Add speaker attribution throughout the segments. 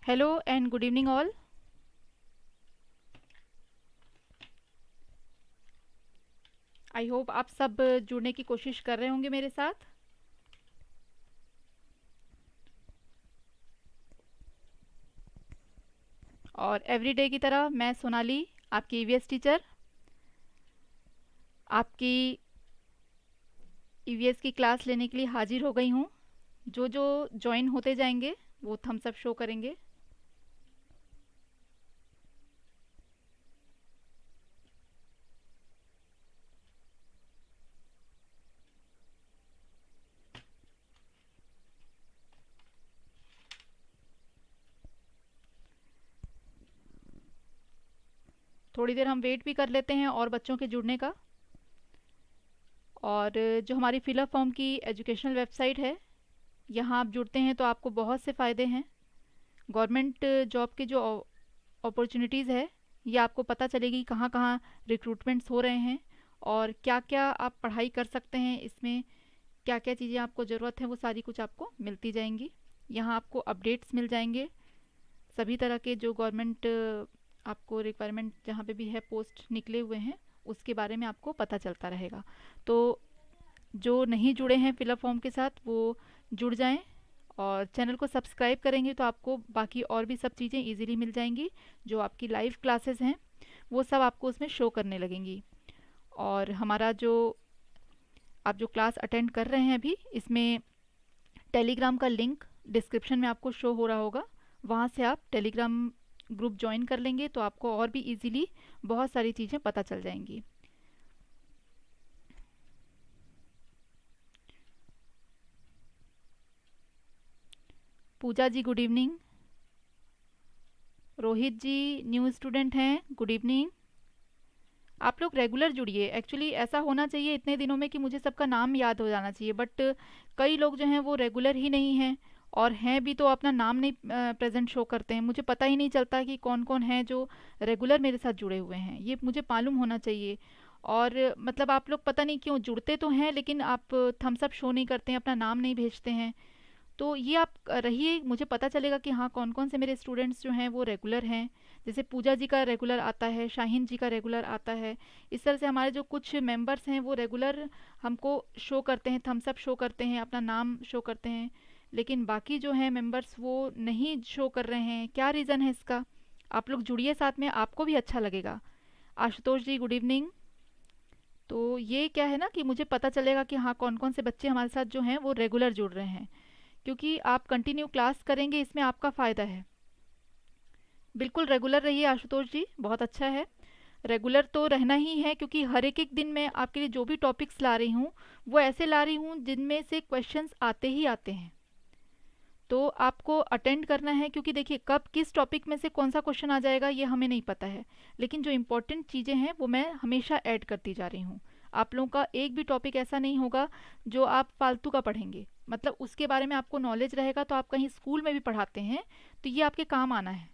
Speaker 1: Hello and good evening all. I hope आप सब जुड़ने की कोशिश कर रहे होंगे मेरे साथ। और एवरीडे की तरह मैं सोनाली, आपकी ईवीएस टीचर, आपकी ईवीएस की क्लास लेने के लिए हाजिर हो गई हूँ। जो जो ज्वाइन होते जाएंगे वो थम्स अप शो करेंगे। थोड़ी देर हम वेट भी कर लेते हैं और बच्चों के जुड़ने का। और जो हमारी फिलअप फॉर्म की एजुकेशनल वेबसाइट है, यहाँ आप जुड़ते हैं तो आपको बहुत से फ़ायदे हैं। गवर्नमेंट जॉब के जो अपॉर्चुनिटीज़ है ये आपको पता चलेगी, कहाँ कहाँ रिक्रूटमेंट्स हो रहे हैं और क्या क्या आप पढ़ाई कर सकते हैं, इसमें क्या क्या चीज़ें आपको ज़रूरत है वो सारी कुछ आपको मिलती जाएंगी। यहाँ आपको अपडेट्स मिल जाएंगे, सभी तरह के जो गवर्नमेंट आपको रिक्वायरमेंट जहाँ पे भी है पोस्ट निकले हुए हैं उसके बारे में आपको पता चलता रहेगा। तो जो नहीं जुड़े हैं फिलअप फॉर्म के साथ वो जुड़ जाएं और चैनल को सब्सक्राइब करेंगे तो आपको बाकी और भी सब चीज़ें इजीली मिल जाएंगी। जो आपकी लाइव क्लासेस हैं वो सब आपको उसमें शो करने लगेंगी। और हमारा जो आप जो क्लास अटेंड कर रहे हैं अभी, इसमें टेलीग्राम का लिंक डिस्क्रिप्शन में आपको शो हो रहा होगा। वहाँ से आप टेलीग्राम ग्रुप ज्वाइन कर लेंगे तो आपको और भी इजीली बहुत सारी चीज़ें पता चल जाएंगी। पूजा जी गुड इवनिंग। रोहित जी न्यू स्टूडेंट हैं, गुड इवनिंग। आप लोग रेगुलर जुड़िए। एक्चुअली ऐसा होना चाहिए इतने दिनों में कि मुझे सबका नाम याद हो जाना चाहिए, बट कई लोग जो हैं वो रेगुलर ही नहीं हैं और हैं भी तो अपना नाम नहीं प्रेजेंट शो करते हैं। मुझे पता ही नहीं चलता कि कौन कौन है जो रेगुलर मेरे साथ जुड़े हुए हैं, ये मुझे मालूम होना चाहिए। और मतलब आप लोग पता नहीं क्यों जुड़ते तो हैं लेकिन आप थम्स अप शो नहीं करते हैं, अपना नाम नहीं भेजते हैं। तो ये आप रहिए, मुझे पता चलेगा कि हाँ कौन कौन से मेरे स्टूडेंट्स जो हैं वो रेगुलर हैं। जैसे पूजा जी का रेगुलर आता है, शाहीन जी का रेगुलर आता है। इस तरह से हमारे जो कुछ मेंबर्स हैं वो रेगुलर हमको शो करते हैं, थम्स अप शो करते हैं, अपना नाम शो करते हैं। लेकिन बाकी जो हैं मेंबर्स वो नहीं शो कर रहे हैं, क्या रीज़न है इसका? आप लोग जुड़िए साथ में, आपको भी अच्छा लगेगा। आशुतोष जी गुड इवनिंग। तो ये क्या है ना कि मुझे पता चलेगा कि हाँ कौन कौन से बच्चे हमारे साथ जो हैं वो रेगुलर जुड़ रहे हैं, क्योंकि आप कंटिन्यू क्लास करेंगे इसमें आपका फ़ायदा है। बिल्कुल रेगुलर रहिए आशुतोष जी, बहुत अच्छा है। रेगुलर तो रहना ही है क्योंकि हर एक एक दिन मैं आपके लिए जो भी टॉपिक्स ला रही हूँ वो ऐसे ला रही हूँ जिनमें से क्वेश्चंस आते ही आते हैं। तो आपको अटेंड करना है, क्योंकि देखिए कब किस टॉपिक में से कौन सा क्वेश्चन आ जाएगा ये हमें नहीं पता है। लेकिन जो इम्पोर्टेंट चीज़ें हैं वो मैं हमेशा ऐड करती जा रही हूँ। आप लोगों का एक भी टॉपिक ऐसा नहीं होगा जो आप फालतू का पढ़ेंगे, मतलब उसके बारे में आपको नॉलेज रहेगा तो आप कहीं स्कूल में भी पढ़ाते हैं तो ये आपके काम आना है।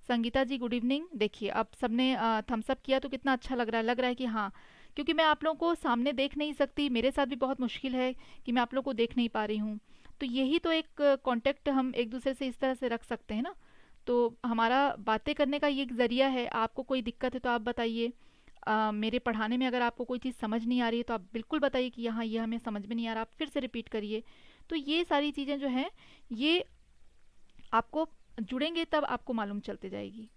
Speaker 1: संगीता जी गुड इवनिंग। देखिए अब सबने थम्स अप किया तो कितना अच्छा लग रहा है कि हाँ, क्योंकि मैं आप लोगों को सामने देख नहीं सकती, मेरे साथ भी बहुत मुश्किल है कि मैं आप लोगों को देख नहीं पा रही हूँ। तो यही तो एक कांटेक्ट हम एक दूसरे से इस तरह से रख सकते हैं ना। तो हमारा बातें करने का ये एक ज़रिया है। आपको कोई दिक्कत है तो आप बताइए। मेरे पढ़ाने में अगर आपको कोई चीज़ समझ नहीं आ रही है तो आप बिल्कुल बताइए कि यहाँ ये हमें समझ में नहीं आ रहा, आप फिर से रिपीट करिए। तो ये सारी चीज़ें जो हैं ये आपको जुड़ेंगे तब आपको मालूम चलती जाएगी।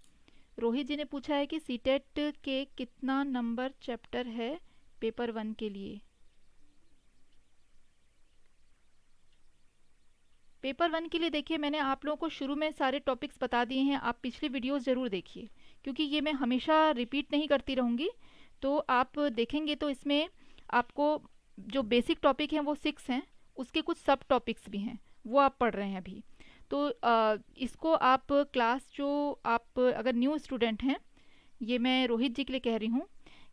Speaker 1: रोहित जी ने पूछा है कि सीटेट के कितना नंबर चैप्टर है पेपर 1 के लिए। पेपर 1 के लिए देखिए मैंने आप लोगों को शुरू में सारे टॉपिक्स बता दिए हैं, आप पिछली वीडियोस ज़रूर देखिए क्योंकि ये मैं हमेशा रिपीट नहीं करती रहूँगी। तो आप देखेंगे तो इसमें आपको जो बेसिक टॉपिक हैं वो 6 हैं, उसके कुछ सब टॉपिक्स भी हैं वो आप पढ़ रहे हैं अभी। तो इसको आप क्लास जो आप अगर न्यू स्टूडेंट हैं, ये मैं रोहित जी के लिए कह रही हूँ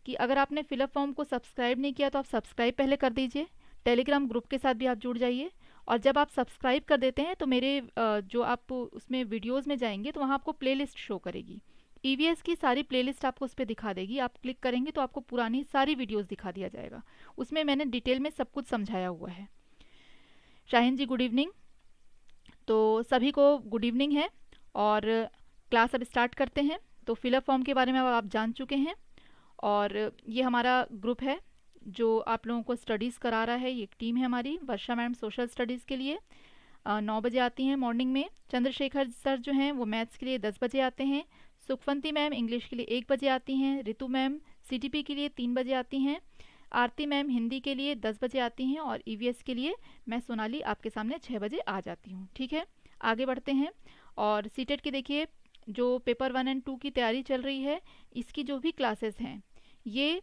Speaker 1: कि अगर आपने फिलअप फॉर्म को सब्सक्राइब नहीं किया तो आप सब्सक्राइब पहले कर दीजिए। टेलीग्राम ग्रुप के साथ भी आप जुड़ जाइए। और जब आप सब्सक्राइब कर देते हैं तो मेरे जो आप उसमें वीडियोस में जाएंगे तो वहाँ आपको प्लेलिस्ट शो करेगी। ईवीएस की सारी प्लेलिस्ट आपको उस पर दिखा देगी। आप क्लिक करेंगे तो आपको पुरानी सारी वीडियोस दिखा दिया जाएगा, उसमें मैंने डिटेल में सब कुछ समझाया हुआ है। शाहीन जी गुड इवनिंग। तो सभी को गुड इवनिंग है। और क्लास अब स्टार्ट करते हैं। तो फिलअप फॉर्म के बारे में अब आप जान चुके हैं, और ये हमारा ग्रुप है जो आप लोगों को स्टडीज़ करा रहा है। ये एक टीम है हमारी। वर्षा मैम सोशल स्टडीज़ के लिए 9 बजे आती हैं मॉर्निंग में। चंद्रशेखर सर जो हैं वो मैथ्स के लिए 10 बजे आते हैं। सुखवंती मैम इंग्लिश के लिए 1 बजे आती हैं। रितु मैम सीटीपी के लिए 3 बजे आती हैं। आरती मैम हिंदी के लिए 10 बजे आती हैं, और ईवीएस के लिए मैं सोनाली आपके सामने 6 बजे आ जाती हूँ। ठीक है, आगे बढ़ते हैं। और सीटेट की देखिए जो पेपर 1 एंड 2 की तैयारी चल रही है, इसकी जो भी क्लासेस हैं ये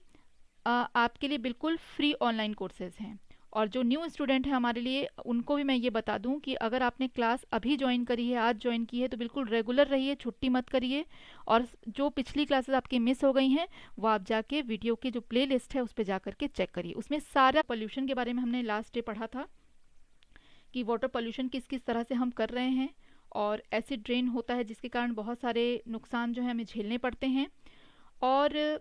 Speaker 1: आपके लिए बिल्कुल फ्री ऑनलाइन कोर्सेज हैं। और जो न्यू स्टूडेंट हैं हमारे लिए, उनको भी मैं ये बता दूं कि अगर आपने क्लास अभी ज्वाइन करी है, आज ज्वाइन की है, तो बिल्कुल रेगुलर रहिए, छुट्टी मत करिए। और जो पिछली क्लासेस आपकी मिस हो गई हैं वो आप जाके वीडियो की जो प्ले लिस्ट है उस पर जा करके चेक करिए। उसमें सारा पोल्यूशन के बारे में हमने लास्ट डे पढ़ा था कि वाटर पोल्यूशन किस किस तरह से हम कर रहे हैं, और एसिड ड्रेन होता है जिसके कारण बहुत सारे नुकसान जो है हमें झेलने पड़ते हैं। और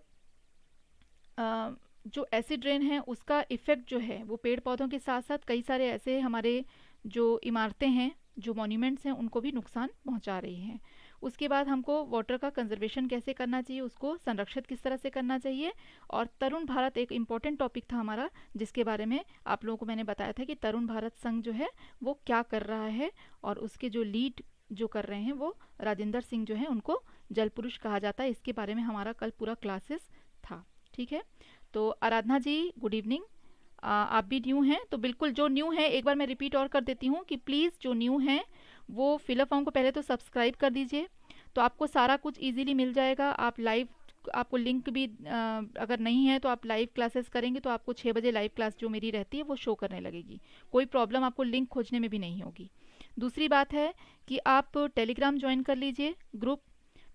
Speaker 1: जो एसिड रेन है उसका इफ़ेक्ट जो है वो पेड़ पौधों के साथ साथ कई सारे ऐसे हमारे जो इमारतें हैं, जो मॉन्यूमेंट्स हैं, उनको भी नुकसान पहुंचा रही हैं। उसके बाद हमको वाटर का कंजर्वेशन कैसे करना चाहिए, उसको संरक्षित किस तरह से करना चाहिए। और तरुण भारत एक इम्पॉर्टेंट टॉपिक था हमारा, जिसके बारे में आप लोगों को मैंने बताया था कि तरुण भारत संघ जो है वो क्या कर रहा है, और उसके जो लीड जो कर रहे हैं वो राजेंद्र सिंह जो है, उनको जल पुरुष कहा जाता है। इसके बारे में हमारा कल पूरा क्लासेस था। ठीक है, तो आराधना जी गुड इवनिंग। आप भी न्यू हैं, तो बिल्कुल जो न्यू है एक बार मैं रिपीट और कर देती हूँ कि प्लीज़ जो न्यू हैं वो फिलअप फॉर्म को पहले तो सब्सक्राइब कर दीजिए, तो आपको सारा कुछ इजीली मिल जाएगा। आप लाइव, आपको लिंक भी अगर नहीं है तो आप लाइव क्लासेस करेंगे तो आपको 6 बजे लाइव क्लास जो मेरी रहती है वो शो करने लगेगी। कोई प्रॉब्लम आपको लिंक खोजने में भी नहीं होगी। दूसरी बात है कि आप टेलीग्राम ज्वाइन कर लीजिए ग्रुप,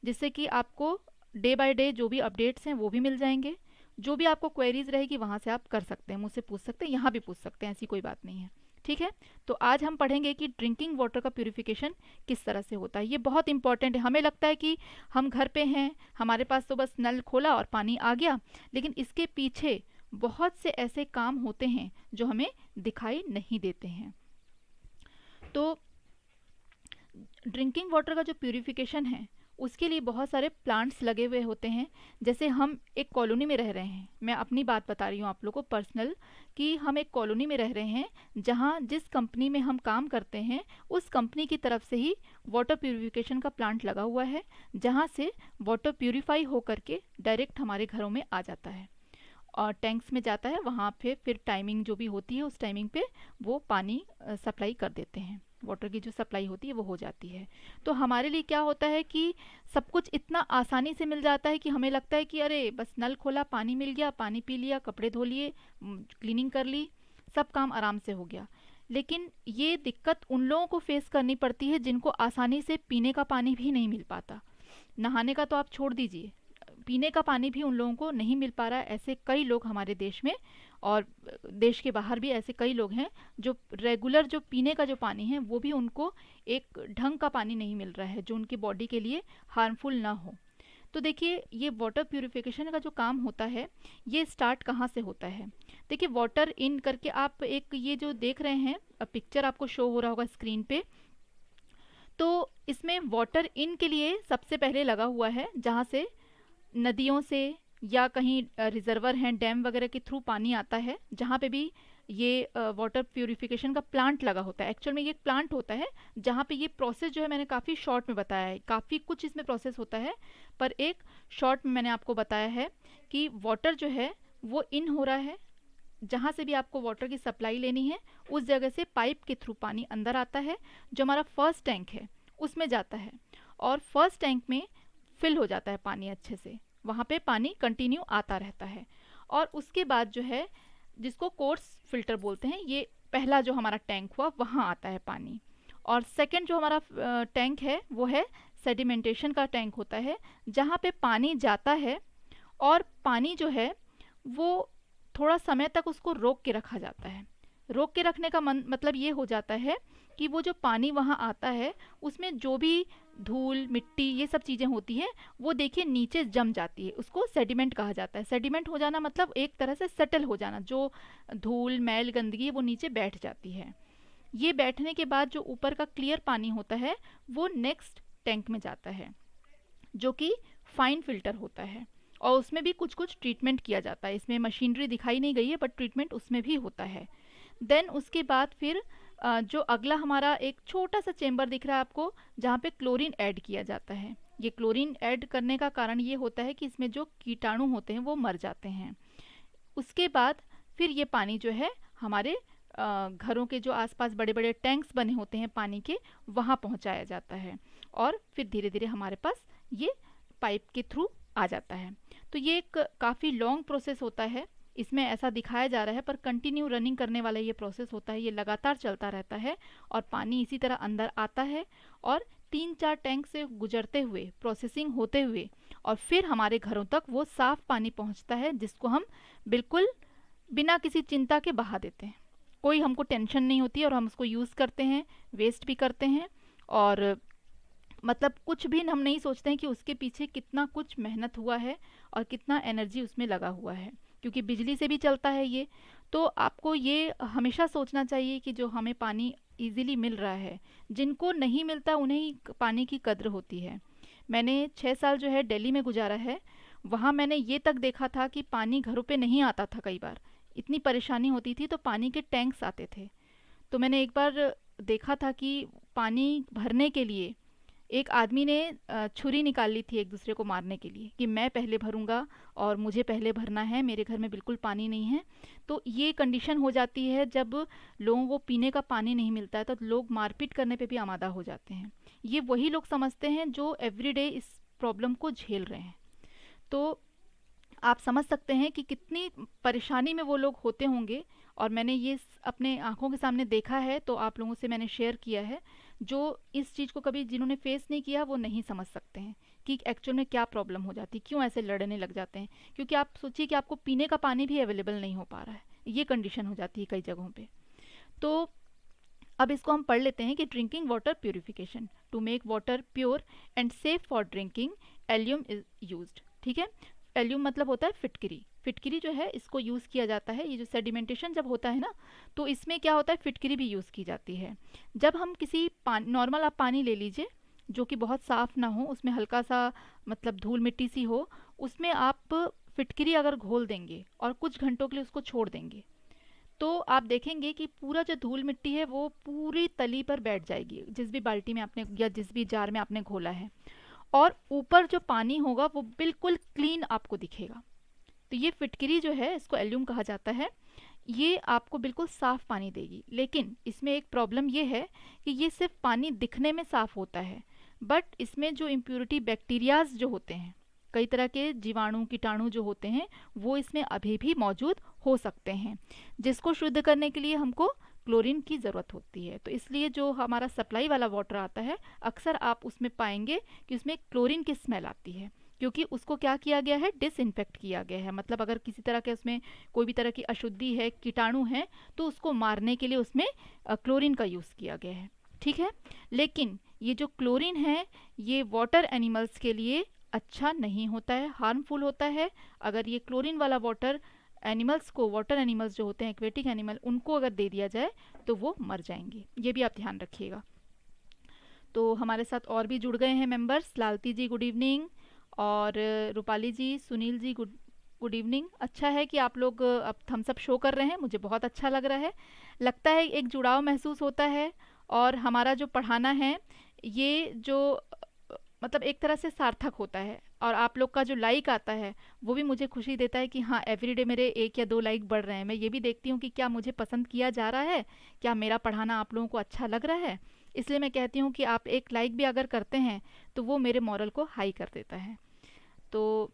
Speaker 1: जिससे कि आपको डे बाय डे जो भी अपडेट्स हैं वो भी मिल जाएंगे। जो भी आपको क्वेरीज रहेगी वहाँ से आप कर सकते हैं, मुझसे पूछ सकते हैं, यहाँ भी पूछ सकते हैं, ऐसी कोई बात नहीं है। ठीक है, तो आज हम पढ़ेंगे कि ड्रिंकिंग वाटर का प्यूरिफिकेशन किस तरह से होता है। ये बहुत इंपॉर्टेंट है। हमें लगता है कि हम घर पे हैं, हमारे पास तो बस नल खोला और पानी आ गया, लेकिन इसके पीछे बहुत से ऐसे काम होते हैं जो हमें दिखाई नहीं देते हैं। तो ड्रिंकिंग वाटर का जो प्यूरिफिकेशन है उसके लिए बहुत सारे प्लांट्स लगे हुए होते हैं। जैसे हम एक कॉलोनी में रह रहे हैं, मैं अपनी बात बता रही हूँ आप लोगों को पर्सनल, कि हम एक कॉलोनी में रह रहे हैं जहाँ जिस कंपनी में हम काम करते हैं उस कंपनी की तरफ से ही वाटर प्यूरिफिकेशन का प्लांट लगा हुआ है, जहाँ से वाटर प्यूरिफाई होकर के डायरेक्ट हमारे घरों में आ जाता है और टैंक्स में जाता है। वहाँ पे फिर टाइमिंग जो भी होती है उस टाइमिंग पे वो पानी सप्लाई कर देते हैं, वाटर की जो सप्लाई होती है वो हो जाती है। तो हमारे लिए क्या होता है कि सब कुछ इतना आसानी से मिल जाता है कि हमें लगता है कि अरे बस नल खोला, पानी मिल गया, पानी पी लिया, कपड़े धो लिए, क्लीनिंग कर ली, सब काम आराम से हो गया। लेकिन ये दिक्कत उन लोगों को फेस करनी पड़ती है जिनको आसानी से पीने का पानी भी नहीं मिल पाता। नहाने का तो आप छोड़ दीजिए, पीने का पानी भी उन लोगों को नहीं मिल पा रहा है। ऐसे कई लोग हमारे देश में और देश के बाहर भी ऐसे कई लोग हैं जो रेगुलर जो पीने का जो पानी है वो भी उनको एक ढंग का पानी नहीं मिल रहा है जो उनकी बॉडी के लिए हार्मफुल ना हो। तो देखिए ये वाटर प्यूरिफिकेशन का जो काम होता है ये स्टार्ट कहाँ से होता है। देखिए वाटर इन करके आप एक ये जो देख रहे हैं पिक्चर आपको शो हो रहा होगा स्क्रीन पे, तो इसमें वाटर इन के लिए सबसे पहले लगा हुआ है जहाँ से नदियों से या कहीं रिजर्वर हैं, डैम वगैरह के थ्रू पानी आता है, जहाँ पे भी ये वाटर प्यूरिफिकेशन का प्लांट लगा होता है। एक्चुअल में ये एक प्लांट होता है जहाँ पे ये प्रोसेस जो है मैंने काफ़ी शॉर्ट में बताया है, काफ़ी कुछ इसमें प्रोसेस होता है पर एक शॉर्ट में मैंने आपको बताया है कि वाटर जो है वो इन हो रहा है, जहाँ से भी आपको वाटर की सप्लाई लेनी है उस जगह से पाइप के थ्रू पानी अंदर आता है, जो हमारा फर्स्ट टैंक है उसमें जाता है और फर्स्ट टैंक में फिल हो जाता है पानी अच्छे से, वहाँ पे पानी कंटिन्यू आता रहता है। और उसके बाद जो है जिसको कोर्स फिल्टर बोलते हैं, ये पहला जो हमारा टैंक हुआ वहाँ आता है पानी। और सेकंड जो हमारा टैंक है वो है सेडिमेंटेशन का टैंक होता है, जहाँ पे पानी जाता है और पानी जो है वो थोड़ा समय तक उसको रोक के रखा जाता है। रोक के रखने का मतलब ये हो जाता है कि वो जो पानी वहाँ आता है उसमें जो भी धूल मिट्टी ये सब चीज़ें होती हैं वो देखिए नीचे जम जाती है, उसको सेडिमेंट कहा जाता है। सेडिमेंट हो जाना मतलब एक तरह से सेटल हो जाना, जो धूल मैल गंदगी वो नीचे बैठ जाती है। ये बैठने के बाद जो ऊपर का क्लियर पानी होता है वो नेक्स्ट टैंक में जाता है जो कि फाइन फिल्टर होता है, और उसमें भी कुछ कुछ ट्रीटमेंट किया जाता है। इसमें मशीनरी दिखाई नहीं गई है बट ट्रीटमेंट उसमें भी होता है। देन उसके बाद फिर जो अगला हमारा एक छोटा सा चेम्बर दिख रहा है आपको, जहाँ पे क्लोरीन ऐड किया जाता है। ये क्लोरीन ऐड करने का कारण ये होता है कि इसमें जो कीटाणु होते हैं वो मर जाते हैं। उसके बाद फिर ये पानी जो है हमारे घरों के जो आसपास बड़े बड़े टैंक्स बने होते हैं पानी के, वहाँ पहुँचाया जाता है, और फिर धीरे धीरे हमारे पास ये पाइप के थ्रू आ जाता है। तो ये एक काफ़ी लॉन्ग प्रोसेस होता है। इसमें ऐसा दिखाया जा रहा है पर कंटिन्यू रनिंग करने वाला ये प्रोसेस होता है, ये लगातार चलता रहता है और पानी इसी तरह अंदर आता है और 3-4 टैंक से गुजरते हुए, प्रोसेसिंग होते हुए, और फिर हमारे घरों तक वो साफ़ पानी पहुंचता है, जिसको हम बिल्कुल बिना किसी चिंता के बहा देते हैं। कोई हमको टेंशन नहीं होती और हम उसको यूज़ करते हैं, वेस्ट भी करते हैं, और मतलब कुछ भी हम नहीं सोचते हैं कि उसके पीछे कितना कुछ मेहनत हुआ है और कितना एनर्जी उसमें लगा हुआ है, क्योंकि बिजली से भी चलता है ये। तो आपको ये हमेशा सोचना चाहिए कि जो हमें पानी इजीली मिल रहा है, जिनको नहीं मिलता उन्हें ही पानी की कद्र होती है। मैंने 6 साल जो है दिल्ली में गुजारा है, वहाँ मैंने ये तक देखा था कि पानी घरों पे नहीं आता था। कई बार इतनी परेशानी होती थी तो पानी के टैंक्स आते थे। तो मैंने एक बार देखा था कि पानी भरने के लिए एक आदमी ने छुरी निकाल ली थी एक दूसरे को मारने के लिए, कि मैं पहले भरूंगा और मुझे पहले भरना है, मेरे घर में बिल्कुल पानी नहीं है। तो ये कंडीशन हो जाती है जब लोगों को पीने का पानी नहीं मिलता है, तो लोग मारपीट करने पे भी आमादा हो जाते हैं। ये वही लोग समझते हैं जो एवरीडे इस प्रॉब्लम को झेल रहे हैं। तो आप समझ सकते हैं कि कितनी परेशानी में वो लोग होते होंगे, और मैंने ये अपने आंखों के सामने देखा है, तो आप लोगों से मैंने शेयर किया है। जो इस चीज़ को कभी जिन्होंने फेस नहीं किया वो नहीं समझ सकते हैं कि एक्चुअल में क्या प्रॉब्लम हो जाती, क्यों ऐसे लड़ने लग जाते हैं। क्योंकि आप सोचिए कि आपको पीने का पानी भी अवेलेबल नहीं हो पा रहा है, ये कंडीशन हो जाती है कई जगहों पे। तो अब इसको हम पढ़ लेते हैं कि drinking water purification to make water pure and safe for drinking, alum is used. ठीक है, एल्यूम मतलब होता है फिटकरी। फिटकरी जो है इसको यूज़ किया जाता है। ये जो सेडिमेंटेशन जब होता है ना, तो इसमें क्या होता है, फिटकरी भी यूज़ की जाती है। जब हम किसी नॉर्मल आप पानी ले लीजिए जो कि बहुत साफ़ ना हो, उसमें हल्का सा मतलब धूल मिट्टी सी हो, उसमें आप फिटकरी अगर घोल देंगे और कुछ घंटों के लिए उसको छोड़ देंगे, तो आप देखेंगे कि पूरा जो धूल मिट्टी है वो पूरी तली पर बैठ जाएगी, जिस भी बाल्टी में आपने या जिस भी जार में आपने घोला है, और ऊपर जो पानी होगा वो बिल्कुल क्लीन आपको दिखेगा। तो ये फिटकरी जो है, इसको एल्यूम कहा जाता है, ये आपको बिल्कुल साफ़ पानी देगी। लेकिन इसमें एक प्रॉब्लम ये है कि ये सिर्फ पानी दिखने में साफ़ होता है, बट इसमें जो इम्प्योरिटी बैक्टीरियाज जो होते हैं, कई तरह के जीवाणु कीटाणु जो होते हैं, वो इसमें अभी भी मौजूद हो सकते हैं, जिसको शुद्ध करने के लिए हमको क्लोरीन की ज़रूरत होती है। तो इसलिए जो हमारा सप्लाई वाला वाटर आता है, अक्सर आप उसमें पाएंगे कि उसमें क्लोरीन की स्मेल आती है, क्योंकि उसको क्या किया गया है, डिसइंफेक्ट किया गया है। मतलब अगर किसी तरह के उसमें कोई भी तरह की अशुद्धि है, कीटाणु है, तो उसको मारने के लिए उसमें क्लोरीन का यूज़ किया गया है। ठीक है, लेकिन ये जो क्लोरीन है ये वाटर एनिमल्स के लिए अच्छा नहीं होता है, हार्मफुल होता है। अगर ये क्लोरीन वाला वाटर एनिमल्स को, वाटर एनिमल्स जो होते हैं एक्वेटिक एनिमल, उनको अगर दे दिया जाए तो वो मर जाएंगे। ये भी आप ध्यान रखिएगा। तो हमारे साथ और भी जुड़ गए हैं मेंबर्स। लालती जी गुड इवनिंग, और रूपाली जी, सुनील जी गुड इवनिंग। अच्छा है कि आप लोग अब थम्स अप शो कर रहे हैं, मुझे बहुत अच्छा लग रहा है। लगता है एक जुड़ाव महसूस होता है, और हमारा जो पढ़ाना है ये जो मतलब एक तरह से सार्थक होता है, और आप लोग का जो लाइक आता है वो भी मुझे खुशी देता है कि हाँ एवरीडे मेरे 1 या 2 लाइक बढ़ रहे हैं। मैं ये भी देखती हूँ कि क्या मुझे पसंद किया जा रहा है, क्या मेरा पढ़ाना आप लोगों को अच्छा लग रहा है। इसलिए मैं कहती हूँ कि आप एक लाइक भी अगर करते हैं तो वो मेरे मॉरल को हाई कर देता है। तो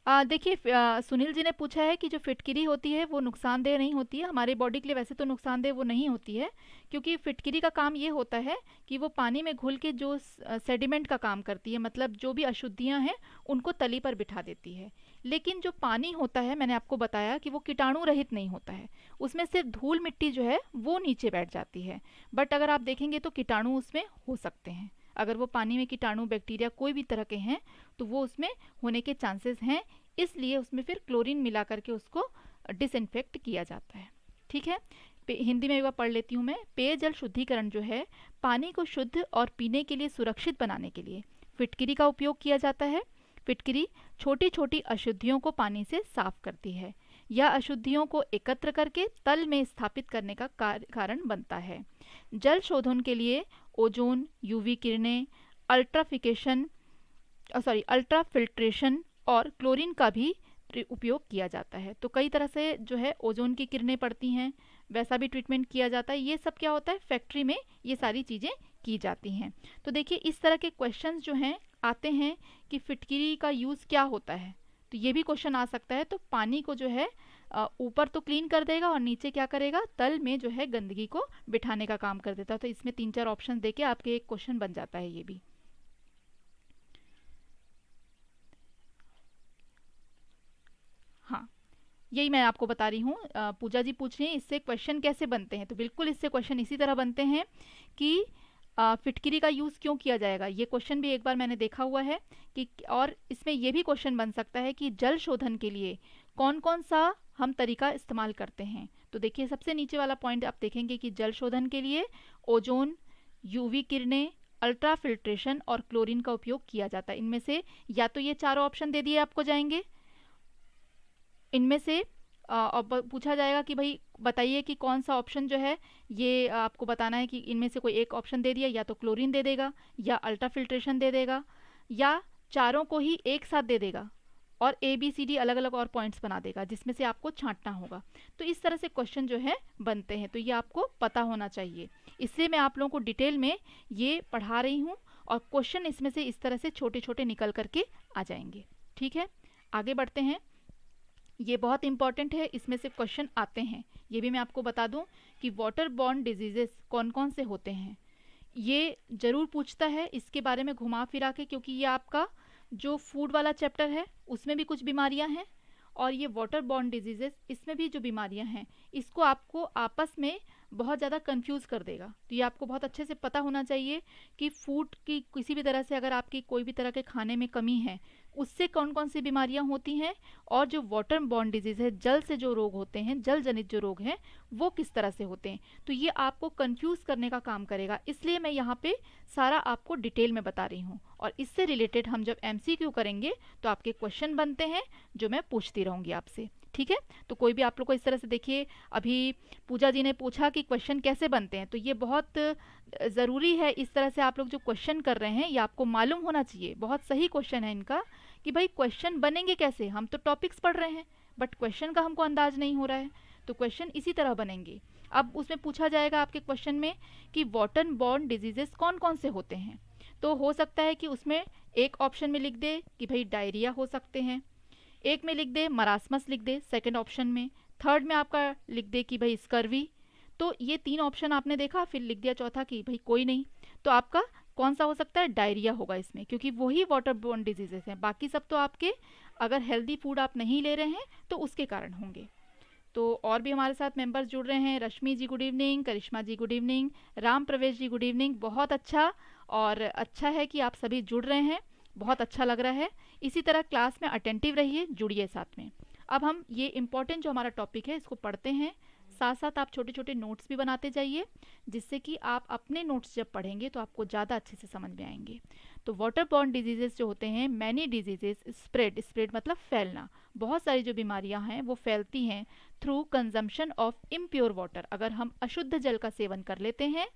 Speaker 1: देखिए, सुनील जी ने पूछा है कि जो फिटकिरी होती है वो नुकसानदेह नहीं होती है हमारे बॉडी के लिए। वैसे तो नुकसानदेह वो नहीं होती है, क्योंकि फिटकिरी का काम ये होता है कि वो पानी में घुल के जो सेडिमेंट का काम करती है, मतलब जो भी अशुद्धियाँ हैं उनको तली पर बिठा देती है। लेकिन जो पानी होता है, मैंने आपको बताया कि वो कीटाणु रहित नहीं होता है, उसमें सिर्फ धूल मिट्टी जो है वो नीचे बैठ जाती है। बट अगर आप देखेंगे तो कीटाणु उसमें हो सकते हैं। अगर वो पानी में कीटाणु बैक्टीरिया कोई भी तरह के हैं तो वो उसमें होने के चांसेस हैं, इसलिए उसमें फिर क्लोरीन मिला करके उसको डिसइंफेक्ट किया जाता है। ठीक है, हिंदी में एक बार पढ़ लेती हूँ मैं। पेयजल शुद्धिकरण जो है पानी को शुद्ध और पीने के लिए सुरक्षित बनाने के लिए फिटकिरी का उपयोग किया जाता है। फिटकिरी छोटी छोटी अशुद्धियों को पानी से साफ करती है या अशुद्धियों को एकत्र करके तल में स्थापित करने का कारण बनता है। जल शोधन के लिए ओजोन, यूवी किरणें, अल्ट्राफिल्ट्रेशन और क्लोरीन का भी उपयोग किया जाता है। तो कई तरह से जो है ओजोन की किरणें पड़ती हैं, वैसा भी ट्रीटमेंट किया जाता है। ये सब क्या होता है, फैक्ट्री में ये सारी चीज़ें की जाती हैं। तो देखिए इस तरह के क्वेश्चंस जो हैं आते हैं कि फिटकिरी का यूज़ क्या होता है, तो ये भी क्वेश्चन आ सकता है। तो पानी को जो है ऊपर तो क्लीन कर देगा और नीचे क्या करेगा, तल में जो है गंदगी को बिठाने का काम कर देता है। तो इसमें 3-4 ऑप्शन देके आपके एक क्वेश्चन बन जाता है ये भी। हाँ, यही मैं आपको बता रही हूँ। पूजा जी पूछ रही हैं इससे क्वेश्चन कैसे बनते हैं, तो बिल्कुल इससे क्वेश्चन इसी तरह बनते हैं कि फिटकिरी का यूज़ क्यों किया जाएगा। ये क्वेश्चन भी एक बार मैंने देखा हुआ है कि, और इसमें ये भी क्वेश्चन बन सकता है कि जल शोधन के लिए कौन कौन सा हम तरीका इस्तेमाल करते हैं। तो देखिए सबसे नीचे वाला पॉइंट आप देखेंगे कि जल शोधन के लिए ओजोन, यूवी किरणें, अल्ट्रा फिल्ट्रेशन और क्लोरीन का उपयोग किया जाता है। इनमें से या तो ये चारों ऑप्शन दे दिए आपको जाएंगे, इनमें से और पूछा जाएगा कि भाई बताइए कि कौन सा ऑप्शन जो है, ये आपको बताना है कि इनमें से कोई एक ऑप्शन दे दिया, या तो क्लोरीन दे देगा या अल्ट्रा फिल्ट्रेशन दे देगा या चारों को ही एक साथ दे देगा और ABCD अलग अलग और पॉइंट्स बना देगा जिसमें से आपको छांटना होगा। तो इस तरह से क्वेश्चन जो है बनते हैं, तो ये आपको पता होना चाहिए। इसलिए मैं आप लोगों को डिटेल में ये पढ़ा रही हूँ और क्वेश्चन इसमें से इस तरह से छोटे छोटे निकल करके आ जाएंगे। ठीक है, आगे बढ़ते हैं। ये बहुत इंपॉर्टेंट है, इसमें से क्वेश्चन आते हैं। ये भी मैं आपको बता दूं कि वाटर बॉर्न डिजीजेस कौन कौन से होते हैं, ये ज़रूर पूछता है इसके बारे में घुमा फिरा के, क्योंकि ये आपका जो फूड वाला चैप्टर है उसमें भी कुछ बीमारियां हैं और ये वाटर बॉर्न डिजीजेस इसमें भी जो बीमारियां हैं इसको आपको आपस में बहुत ज़्यादा कंफ्यूज कर देगा। तो ये आपको बहुत अच्छे से पता होना चाहिए कि फूड की किसी भी तरह से अगर आपकी कोई भी तरह के खाने में कमी है उससे कौन कौन सी बीमारियां होती हैं, और जो वाटर बॉर्न डिजीज़ है, जल से जो रोग होते हैं, जल जनित जो रोग हैं वो किस तरह से होते हैं। तो ये आपको कंफ्यूज करने का काम करेगा, इसलिए मैं यहाँ पे सारा आपको डिटेल में बता रही हूँ। और इससे रिलेटेड हम जब MCQ करेंगे तो आपके क्वेश्चन बनते हैं जो मैं पूछती रहूँगी आपसे। ठीक है, तो कोई भी आप लोग को इस तरह से, देखिए अभी पूजा जी ने पूछा कि क्वेश्चन कैसे बनते हैं, तो ये बहुत ज़रूरी है। इस तरह से आप लोग जो क्वेश्चन कर रहे हैं ये आपको मालूम होना चाहिए, बहुत सही क्वेश्चन है इनका, कि भाई क्वेश्चन बनेंगे कैसे। हम तो टॉपिक्स पढ़ रहे हैं बट क्वेश्चन का हमको अंदाज नहीं हो रहा है, तो क्वेश्चन इसी तरह बनेंगे। अब उसमें पूछा जाएगा आपके क्वेश्चन में कि वाटर बॉर्न डिजीजेस कौन कौन से होते हैं, तो हो सकता है कि उसमें एक ऑप्शन में लिख दे कि भाई डायरिया हो सकते हैं, एक में लिख दे मरासमस लिख दे सेकंड ऑप्शन में, थर्ड में आपका लिख दे कि भाई स्कर्वी। तो ये 3 ऑप्शन आपने देखा, फिर लिख दिया चौथा कि भाई कोई नहीं, तो आपका कौन सा हो सकता है, डायरिया होगा इसमें, क्योंकि वही वाटर बोर्न डिजीजेस हैं। बाकी सब तो आपके अगर हेल्दी फूड आप नहीं ले रहे हैं तो उसके कारण होंगे। तो और भी हमारे साथ मेंबर्स जुड़ रहे हैं, रश्मि जी गुड इवनिंग, करिश्मा जी गुड इवनिंग, राम प्रवेश जी गुड इवनिंग। बहुत अच्छा, और अच्छा है कि आप सभी जुड़ रहे हैं, बहुत अच्छा लग रहा है। इसी तरह क्लास में अटेंटिव रहिए, जुड़िए साथ में। अब हम ये इम्पोर्टेंट जो हमारा टॉपिक है इसको पढ़ते हैं, साथ साथ आप छोटे छोटे नोट्स भी बनाते जाइए, जिससे कि आप अपने नोट्स जब पढ़ेंगे तो आपको ज़्यादा अच्छे से समझ में आएंगे। तो वाटर बॉर्न डिजीजेस जो होते हैं, मैनी डिजीजेस स्प्रेड मतलब फैलना, बहुत सारी जो बीमारियां हैं वो फैलती हैं through consumption of impure water. अगर हम अशुद्ध जल का सेवन कर लेते हैं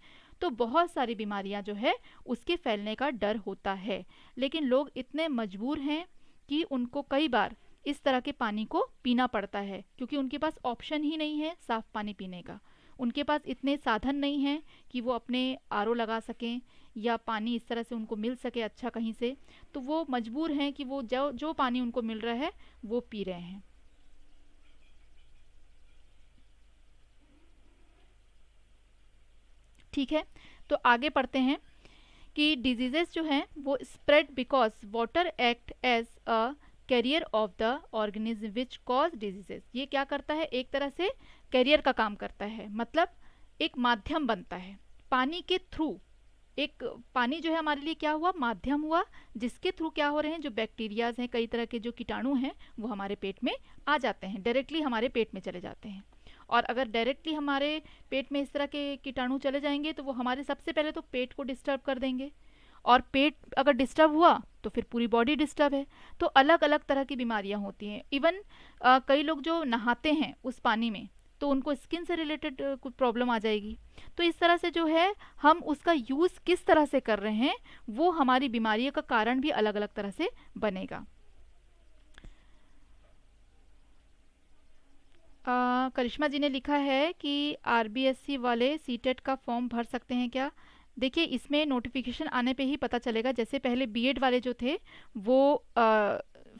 Speaker 1: तो बहुत सारी बीमारियां जो है उसके फैलने का डर होता है। लेकिन लोग इतने मजबूर हैं कि उनको कई बार इस तरह के पानी को पीना पड़ता है, क्योंकि उनके पास ऑप्शन ही नहीं है साफ़ पानी पीने का। उनके पास इतने साधन नहीं हैं कि वो अपने RO लगा सकें या पानी इस तरह से उनको मिल सके अच्छा कहीं से, तो वो मजबूर हैं कि वो जो पानी उनको मिल रहा है वो पी रहे हैं। ठीक है, तो आगे पढ़ते हैं कि डिजीजेस जो हैं वो spread because water act as a carrier of the organism which cause diseases. ये क्या करता है, एक तरह से कैरियर का काम करता है, मतलब एक माध्यम बनता है पानी के थ्रू। एक पानी जो है हमारे लिए क्या हुआ, माध्यम हुआ, जिसके थ्रू क्या हो रहे हैं, जो बैक्टीरियाज हैं, कई तरह के जो कीटाणु हैं वो हमारे पेट में आ जाते हैं, डायरेक्टली हमारे पेट में चले जाते हैं। और अगर डायरेक्टली हमारे पेट में इस तरह के कीटाणु चले जाएंगे तो वो हमारे सबसे पहले तो पेट को डिस्टर्ब कर देंगे, और पेट अगर डिस्टर्ब हुआ तो फिर पूरी बॉडी डिस्टर्ब है। तो अलग अलग तरह की बीमारियां होती हैं। इवन कई लोग जो नहाते हैं उस पानी में तो उनको स्किन से रिलेटेड कुछ प्रॉब्लम आ जाएगी। तो इस तरह से जो है हम उसका यूज़ किस तरह से कर रहे हैं वो हमारी बीमारियों का कारण भी अलग अलग तरह से बनेगा। करिश्मा जी ने लिखा है कि आरबीएससी वाले सीटेट का फॉर्म भर सकते हैं क्या? देखिए, इसमें नोटिफिकेशन आने पे ही पता चलेगा। जैसे पहले बीएड वाले जो थे वो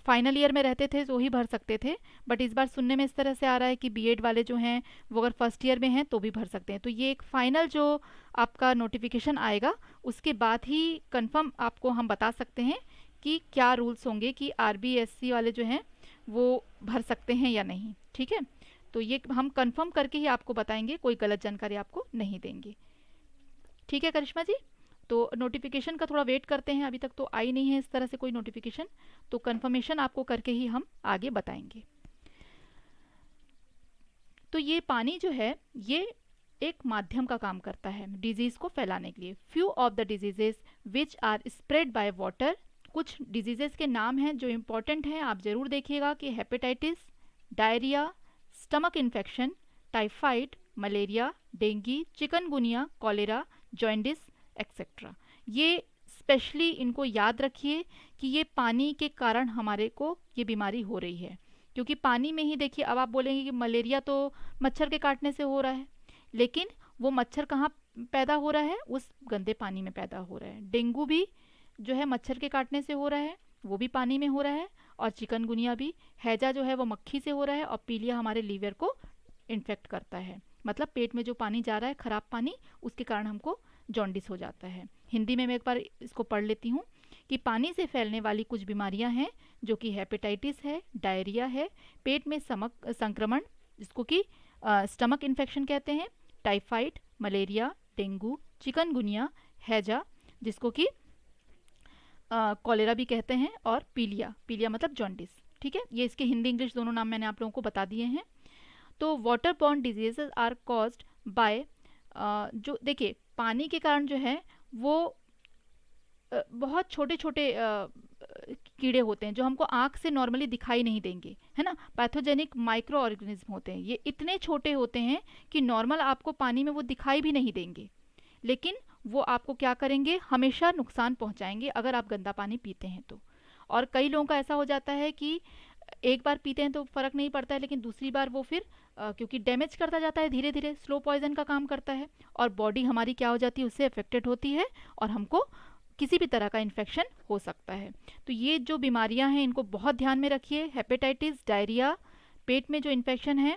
Speaker 1: फाइनल ईयर में रहते थे तो ही भर सकते थे, बट इस बार सुनने में इस तरह से आ रहा है कि बीएड वाले जो हैं वो अगर फर्स्ट ईयर में हैं तो भी भर सकते हैं। तो ये एक फाइनल जो आपका नोटिफिकेशन आएगा उसके बाद ही कंफर्म आपको हम बता सकते हैं कि क्या रूल्स होंगे कि आरबीएससी वाले जो हैं वो भर सकते हैं या नहीं। ठीक है, तो ये हम कंफर्म करके ही आपको बताएंगे, कोई गलत जानकारी आपको नहीं देंगे। ठीक है करिश्मा जी, तो नोटिफिकेशन का थोड़ा वेट करते हैं, अभी तक तो आई नहीं है इस तरह से कोई नोटिफिकेशन, तो कंफर्मेशन आपको करके ही हम आगे बताएंगे। तो ये पानी जो है ये एक माध्यम का काम करता है डिजीज को फैलाने के लिए। Few of the diseases which are spread by water, कुछ डिजीजेस के नाम हैं जो इम्पोर्टेंट हैं, आप जरूर देखिएगा कि hepatitis, diarrhoea, stomach infection, typhoid, malaria, dengue, chikungunya, cholera, jaundice etcetera. ये स्पेशली इनको याद रखिए कि ये पानी के कारण हमारे को ये बीमारी हो रही है, क्योंकि पानी में ही देखिए, अब आप बोलेंगे कि मलेरिया तो मच्छर के काटने से हो रहा है, लेकिन वो मच्छर कहाँ पैदा हो रहा है? उस गंदे पानी में पैदा हो रहा है। डेंगू भी जो है मच्छर के काटने से हो रहा है, वो भी पानी में हो रहा है, और चिकनगुनिया भी, हैजा जो है वो मक्खी से हो रहा है, और पीलिया हमारे लीवर को इन्फेक्ट करता है। मतलब पेट में जो पानी जा रहा है खराब पानी, उसके कारण हमको जॉन्डिस हो जाता है। हिंदी में मैं एक बार इसको पढ़ लेती हूँ कि पानी से फैलने वाली कुछ बीमारियां हैं जो कि हेपेटाइटिस है, डायरिया है, पेट में संक्रमण जिसको कि स्टमक इन्फेक्शन कहते हैं, टाइफाइड, मलेरिया, डेंगू, चिकनगुनिया, हैजा जिसको कि कॉलेरा भी कहते हैं, और पीलिया, पीलिया मतलब जॉन्डिस। ठीक है, ये इसके हिंदी इंग्लिश दोनों नाम मैंने आप लोगों को बता दिए हैं। तो water borne diseases are caused by, जो देखिए पानी के कारण जो है वो बहुत छोटे छोटे कीड़े होते हैं जो हमको आँख से नॉर्मली दिखाई नहीं देंगे, है ना। पैथोजेनिक माइक्रो ऑर्गेनिज्म होते हैं, ये इतने छोटे होते हैं कि नॉर्मल आपको पानी में वो दिखाई भी नहीं देंगे, लेकिन वो आपको क्या करेंगे, हमेशा नुकसान पहुंचाएंगे अगर आप गंदा पानी पीते हैं तो। और कई लोगों का ऐसा हो जाता है कि एक बार पीते हैं तो फ़र्क नहीं पड़ता है, लेकिन दूसरी बार वो फिर क्योंकि डैमेज करता जाता है, धीरे धीरे स्लो पॉइजन का काम करता है, और बॉडी हमारी क्या हो जाती है, उससे अफेक्टेड होती है, और हमको किसी भी तरह का इन्फेक्शन हो सकता है। तो ये जो बीमारियां हैं इनको बहुत ध्यान में रखिए। हेपेटाइटिस, डायरिया, पेट में जो इन्फेक्शन है,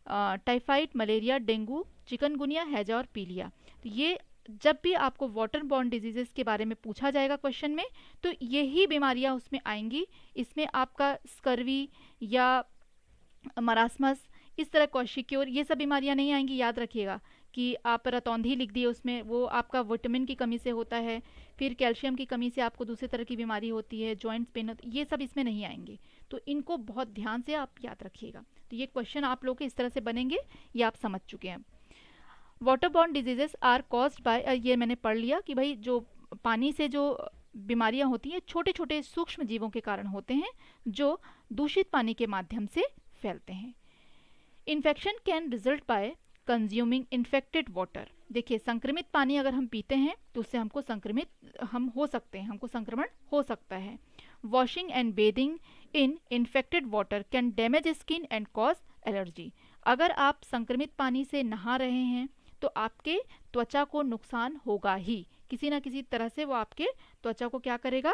Speaker 1: टाइफाइड, मलेरिया, डेंगू, चिकनगुनिया, हैजा और पीलिया। तो ये जब भी आपको वाटर बॉर्न डिजीजेस के बारे में पूछा जाएगा क्वेश्चन में, तो यही बीमारियां उसमें आएंगी। इसमें आपका स्कर्वी या मरासमस, इस तरह क्वॉशिक्योर, ये सब बीमारियां नहीं आएंगी। याद रखिएगा कि आप रतौंधी लिख दिए उसमें, वो आपका विटामिन की कमी से होता है, फिर कैल्शियम की कमी से आपको दूसरे तरह की बीमारी होती है, जॉइंट्स पेन होती है, ये सब इसमें नहीं आएंगे। तो इनको बहुत ध्यान से आप याद रखिएगा। तो ये क्वेश्चन आप लोग के इस तरह से बनेंगे, ये आप समझ चुके हैं। Water borne diseases are caused by, ये मैंने पढ़ लिया कि भाई जो पानी से जो बीमारियां होती हैं छोटे छोटे सूक्ष्म जीवों के कारण होते हैं जो दूषित पानी के माध्यम से फैलते हैं। Infection can result by consuming infected water. देखिए, संक्रमित पानी अगर हम पीते हैं तो उससे हमको हो सकते हैं, हमको संक्रमण हो सकता है। Washing and bathing in infected water can damage skin and cause allergy. अगर आप संक्रमित पानी से नहा रहे हैं तो आपके त्वचा को नुकसान होगा ही, किसी ना किसी तरह से वो आपके त्वचा को क्या करेगा,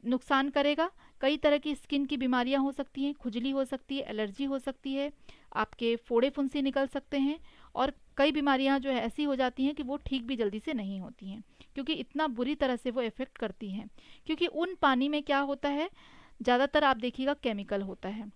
Speaker 1: नुकसान करेगा। कई तरह की स्किन की बीमारियां हो सकती हैं, खुजली हो सकती है, एलर्जी हो सकती है, आपके फोड़े फुंसी निकल सकते हैं, और कई बीमारियां जो है ऐसी हो जाती हैं कि वो ठीक भी जल्दी से नहीं होती हैं, क्योंकि इतना बुरी तरह से वो इफ़ेक्ट करती हैं। क्योंकि उन पानी में क्या होता है, ज़्यादातर आप देखिएगा केमिकल होता है।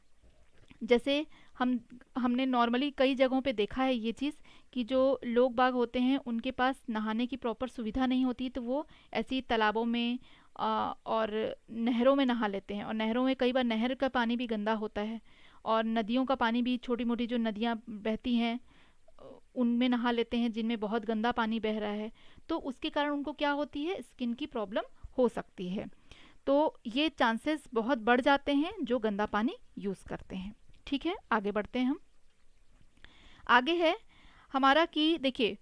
Speaker 1: जैसे हमने नॉर्मली कई जगहों पे देखा है ये चीज़ कि जो लोग बाग होते हैं उनके पास नहाने की प्रॉपर सुविधा नहीं होती, तो वो ऐसी तालाबों में और नहरों में नहा लेते हैं, और नहरों में कई बार नहर का पानी भी गंदा होता है, और नदियों का पानी भी, छोटी मोटी जो नदियाँ बहती हैं उनमें नहा लेते हैं जिनमें बहुत गंदा पानी बह रहा है, तो उसके कारण उनको क्या होती है, स्किन की प्रॉब्लम हो सकती है। तो ये चांसेस बहुत बढ़ जाते हैं जो गंदा पानी यूज़ करते हैं। ठीक है, आगे बढ़ते हैं हम। आगे है हमारा कि देखिए,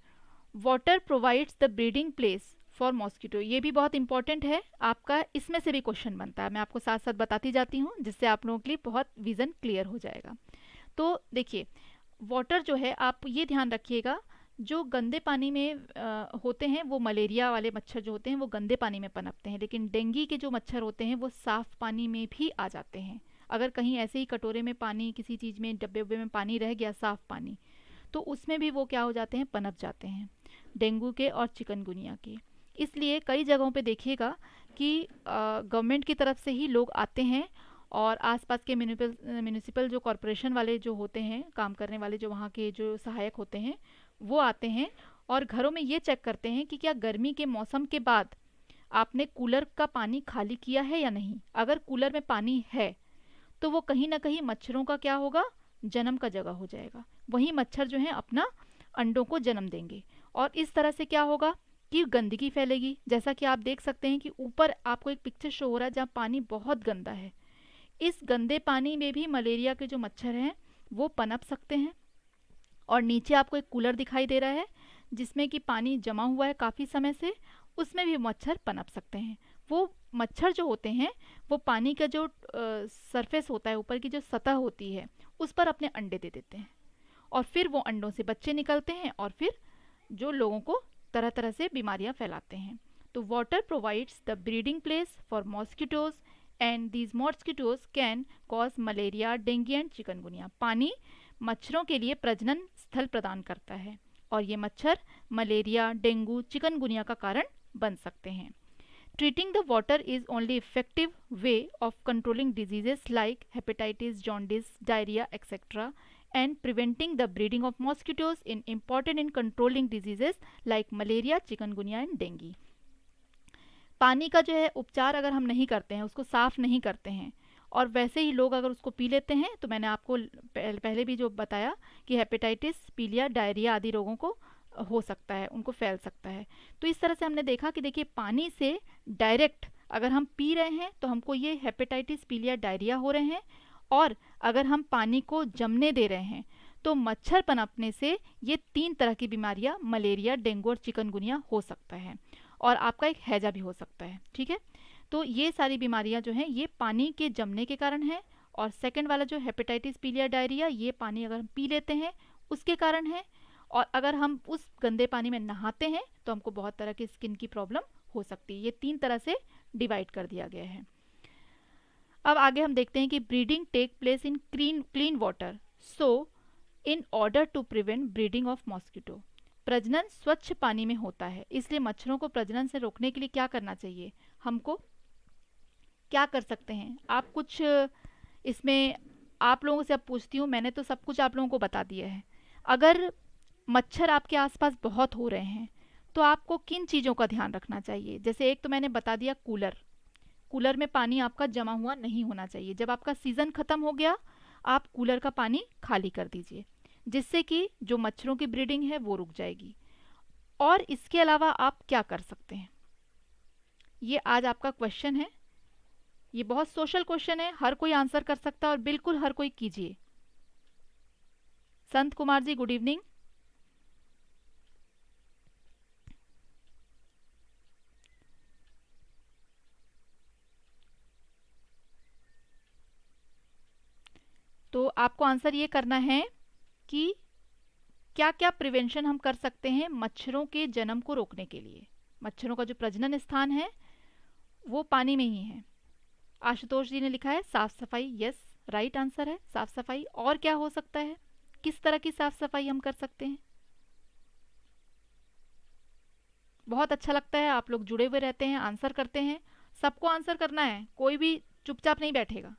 Speaker 1: water provides the breeding place for mosquito. ये भी बहुत इंपॉर्टेंट है आपका, इसमें से भी क्वेश्चन बनता है, मैं आपको साथ साथ बताती जाती हूँ जिससे आप लोगों के लिए बहुत विज़न क्लियर हो जाएगा। तो देखिए, वाटर जो है, आप ये ध्यान रखिएगा, जो गंदे पानी में होते हैं वो मलेरिया वाले मच्छर जो होते हैं वो गंदे पानी में पनपते हैं, लेकिन डेंगू के जो मच्छर होते हैं वो साफ़ पानी में भी आ जाते हैं। अगर कहीं ऐसे ही कटोरे में पानी, किसी चीज़ में, डब्बे उब्बे में पानी रह गया, साफ़ पानी, तो उसमें भी वो क्या हो जाते हैं, पनप जाते हैं, डेंगू के और चिकनगुनिया के। इसलिए कई जगहों पे देखिएगा कि गवर्नमेंट की तरफ से ही लोग आते हैं और आसपास के म्यूनिसिपल जो कॉरपोरेशन वाले जो होते हैं, काम करने वाले जो वहाँ के जो सहायक होते हैं, वो आते हैं और घरों में ये चेक करते हैं कि क्या गर्मी के मौसम के बाद आपने कूलर का पानी खाली किया है या नहीं। अगर कूलर में पानी है तो वो कहीं ना कहीं मच्छरों का क्या होगा, जन्म का जगह हो जाएगा। वही मच्छर जो है अपना अंडों को जन्म देंगे और इस तरह से क्या होगा कि गंदगी फैलेगी। जैसा कि आप देख सकते हैं कि ऊपर आपको एक पिक्चर शो हो रहा है जहाँ पानी बहुत गंदा है। इस गंदे पानी में भी मलेरिया के जो मच्छर हैं वो पनप सकते हैं। और नीचे आपको एक कूलर दिखाई दे रहा है जिसमें कि पानी जमा हुआ है काफ़ी समय से, उसमें भी मच्छर पनप सकते हैं। वो मच्छर जो होते हैं वो पानी का जो सरफेस होता है, ऊपर की जो सतह होती है, उस पर अपने अंडे दे देते हैं और फिर वो अंडों से बच्चे निकलते हैं और फिर जो लोगों को तरह तरह से बीमारियां फैलाते हैं। तो water provides the breeding place for mosquitoes and these mosquitoes can cause malaria, dengue and chikungunya. पानी मच्छरों के लिए प्रजनन स्थल प्रदान करता है और ये मच्छर मलेरिया, डेंगू, चिकनगुनिया का कारण बन सकते हैं। Treating the water is only effective way of controlling diseases like hepatitis, jaundice, diarrhea, etc. and preventing the breeding of mosquitoes in important in controlling diseases like malaria, chikungunya and dengue. पानी का जो है उपचार अगर हम नहीं करते हैं, उसको साफ़ नहीं करते हैं और वैसे ही लोग अगर उसको पी लेते हैं, तो मैंने आपको पहले भी जो बताया कि हेपेटाइटिस, पीलिया, डायरिया आदि रोगों को हो सकता है, उनको फैल सकता है। तो इस तरह से हमने देखा कि देखिए, पानी से डायरेक्ट अगर हम पी रहे हैं तो हमको ये हेपेटाइटिस, पीलिया, डायरिया हो रहे हैं, और अगर हम पानी को जमने दे रहे हैं तो मच्छर पनपने से ये 3 तरह की बीमारियां, मलेरिया, डेंगू और चिकनगुनिया हो सकता है और आपका एक हैजा भी हो सकता है। ठीक है, तो ये सारी बीमारियां जो हैं ये पानी के जमने के कारण है। और सेकंड वाला जो हेपेटाइटिस, पीलिया, डायरिया, ये पानी अगर हम पी लेते हैं उसके कारण है। और अगर हम उस गंदे पानी में नहाते हैं तो हमको बहुत तरह की स्किन की प्रॉब्लम हो सकती है। ये 3 तरह से डिवाइड कर दिया गया है। अब आगे हम देखते हैं कि breeding take place in clean water, so in order to prevent breeding of mosquito. प्रजनन स्वच्छ पानी में होता है, इसलिए मच्छरों को प्रजनन से रोकने के लिए क्या करना चाहिए, हमको क्या कर सकते हैं। आप कुछ इसमें आप लोगों से अब पूछती हूँ, मैंने तो सब कुछ आप लोगों को बता दिया है। अगर मच्छर आपके आसपास बहुत हो रहे हैं तो आपको किन चीज़ों का ध्यान रखना चाहिए। जैसे एक तो मैंने बता दिया, कूलर में पानी आपका जमा हुआ नहीं होना चाहिए। जब आपका सीज़न ख़त्म हो गया आप कूलर का पानी खाली कर दीजिए, जिससे कि जो मच्छरों की ब्रीडिंग है वो रुक जाएगी। और इसके अलावा आप क्या कर सकते हैं, ये आज आपका क्वेश्चन है। ये बहुत सोशल क्वेश्चन है, हर कोई आंसर कर सकता है और बिल्कुल हर कोई कीजिए। Sant Kumar ji, good evening. तो आपको आंसर ये करना है कि क्या क्या प्रिवेंशन हम कर सकते हैं मच्छरों के जन्म को रोकने के लिए। मच्छरों का जो प्रजनन स्थान है वो पानी में ही है। आशुतोष जी ने लिखा है साफ सफाई, यस राइट आंसर है साफ सफाई। और क्या हो सकता है, किस तरह की साफ सफाई हम कर सकते हैं। बहुत अच्छा लगता है, आप लोग जुड़े हुए रहते हैं, आंसर करते हैं। सबको आंसर करना है, कोई भी चुपचाप नहीं बैठेगा,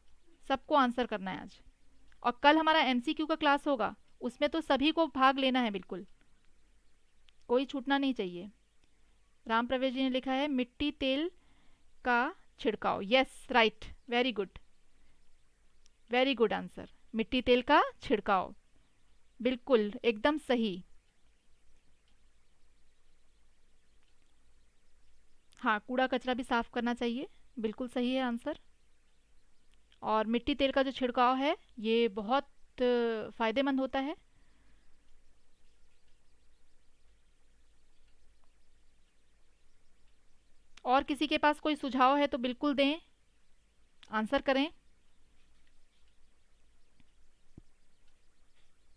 Speaker 1: सबको आंसर करना है आज। और कल हमारा एमसीक्यू का क्लास होगा, उसमें तो सभी को भाग लेना है, बिल्कुल कोई छूटना नहीं चाहिए। राम प्रवेश जी ने लिखा है मिट्टी तेल का छिड़काव, yes right, very good answer. मिट्टी तेल का छिड़काव, बिल्कुल एकदम सही। हाँ, कूड़ा कचरा भी साफ करना चाहिए, बिल्कुल सही है आंसर। और मिट्टी तेल का जो छिड़काव है ये बहुत फायदेमंद होता है। और किसी के पास कोई सुझाव है तो बिल्कुल दें, आंसर करें।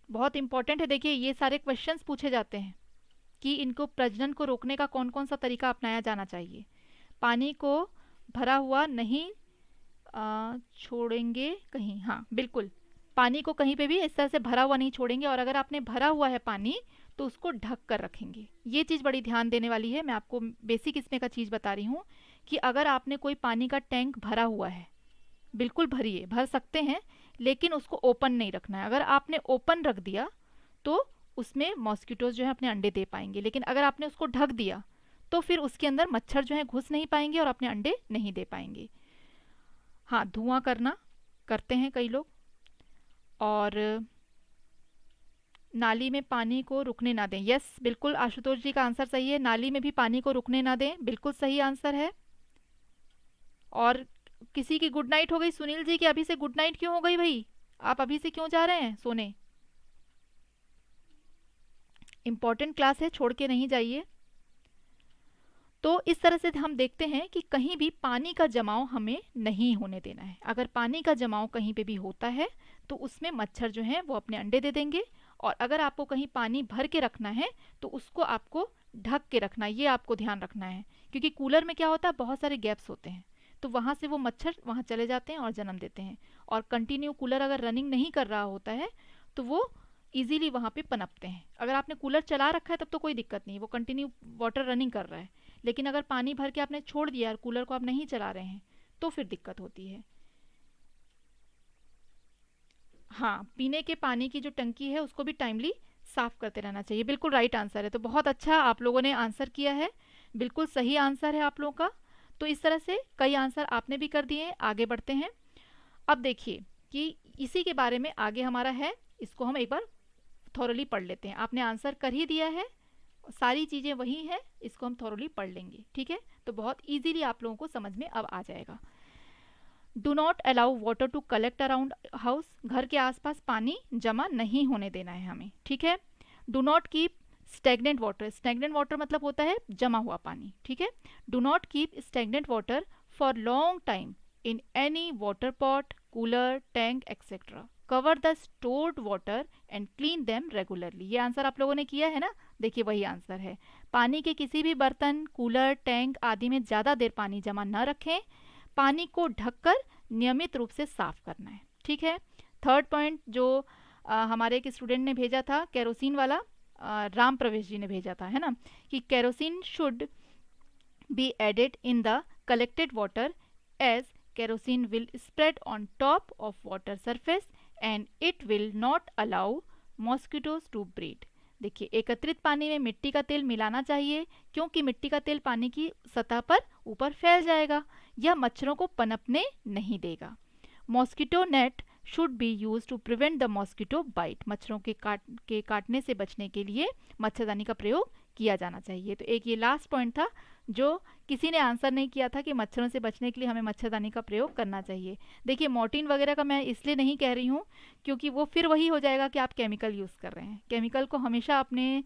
Speaker 1: बहुत इंपॉर्टेंट है, देखिए ये सारे क्वेश्चंस पूछे जाते हैं कि इनको प्रजनन को रोकने का कौन कौन सा तरीका अपनाया जाना चाहिए। पानी को भरा हुआ नहीं छोड़ेंगे कहीं, हाँ बिल्कुल, पानी को कहीं पे भी इस तरह से भरा हुआ नहीं छोड़ेंगे, और अगर आपने भरा हुआ है पानी तो उसको ढक कर रखेंगे। ये चीज़ बड़ी ध्यान देने वाली है। मैं आपको बेसिक इसमें का चीज़ बता रही हूँ कि अगर आपने कोई पानी का टैंक भरा हुआ है, बिल्कुल भरिए, भर सकते हैं, लेकिन उसको ओपन नहीं रखना है। अगर आपने ओपन रख दिया तो उसमें मॉस्किटोज जो है अपने अंडे दे पाएंगे, लेकिन अगर आपने उसको ढक दिया तो फिर उसके अंदर मच्छर जो है घुस नहीं पाएंगे और अपने अंडे नहीं दे पाएंगे। हाँ, धुआं करना करते हैं कई लोग। और नाली में पानी को रुकने ना दें, यस बिल्कुल आशुतोष जी का आंसर सही है, नाली में भी पानी को रुकने ना दें, बिल्कुल सही आंसर है। और किसी की गुड नाइट हो गई, सुनील जी की अभी से गुड नाइट क्यों हो गई भाई? आप अभी से क्यों जा रहे हैं सोने? इंपॉर्टेंट क्लास है, छोड़ के नहीं जाइए। तो इस तरह से हम देखते हैं कि कहीं भी पानी का जमाव हमें नहीं होने देना है। अगर पानी का जमाव कहीं पे भी होता है तो उसमें मच्छर जो हैं वो अपने अंडे दे देंगे। और अगर आपको कहीं पानी भर के रखना है तो उसको आपको ढक के रखना है, ये आपको ध्यान रखना है। क्योंकि कूलर में क्या होता है, बहुत सारे गैप्स होते हैं, तो वहाँ से वो मच्छर वहाँ चले जाते हैं और जन्म देते हैं। और कंटिन्यू कूलर अगर रनिंग नहीं कर रहा होता है तो वो इजीली वहाँ पे पनपते हैं। अगर आपने कूलर चला रखा है तब तो कोई दिक्कत नहीं, वो कंटिन्यू वाटर रनिंग कर रहा है। लेकिन अगर पानी भर के आपने छोड़ दिया और कूलर को आप नहीं चला रहे हैं तो फिर दिक्कत होती है। हाँ, पीने के पानी की जो टंकी है उसको भी टाइमली साफ करते रहना चाहिए, बिल्कुल राइट आंसर है। तो बहुत अच्छा आप लोगों ने आंसर किया है, बिल्कुल सही आंसर है आप लोगों का। तो इस तरह से कई आंसर आपने भी कर दिए। आगे बढ़ते हैं। अब देखिए कि इसी के बारे में आगे हमारा है, इसको हम एक बार थॉरली पढ़ लेते हैं। आपने आंसर कर ही दिया है, सारी चीज़ें वही हैं, इसको हम थॉरली पढ़ लेंगे, ठीक है? तो बहुत इजीली आप लोगों को समझ में अब आ जाएगा। Do not allow water to collect around house, घर के आसपास पानी जमा नहीं होने देना है हमें, ठीक है? Do not keep stagnant water, stagnant water मतलब होता है जमा हुआ पानी, ठीक है? Do not keep stagnant water for long time in any water pot, cooler, tank etcetera. Cover the stored water and clean them regularly. ये आंसर आप लोगों ने किया है ना, देखिए वही आंसर है। पानी के किसी भी बर्तन, कूलर, टैंक आदि में ज़्यादा देर पानी जमा न रखें। पानी को ढककर नियमित रूप से साफ करना है, ठीक है? थर्ड पॉइंट जो हमारे एक स्टूडेंट ने भेजा था केरोसिन वाला, राम प्रवेश जी ने भेजा था, है ना, कि kerosene should be added in the collected water as kerosene will spread on top of water surface and it will not allow mosquitoes to breed। देखिए, एकत्रित पानी में मिट्टी का तेल मिलाना चाहिए, क्योंकि मिट्टी का तेल पानी की सतह पर ऊपर फैल जाएगा, यह मच्छरों को पनपने नहीं देगा। Mosquito net should be use to prevent the mosquito bite, मच्छरों के काटने से बचने के लिए मच्छरदानी का प्रयोग किया जाना चाहिए। तो एक ये लास्ट पॉइंट था जो किसी ने आंसर नहीं किया था कि मच्छरों से बचने के लिए हमें मच्छरदानी का प्रयोग करना चाहिए। देखिए, मॉर्टिन वगैरह का मैं इसलिए नहीं कह रही हूँ क्योंकि वो फिर वही हो जाएगा कि आप केमिकल यूज़ कर रहे हैं। केमिकल को हमेशा अपने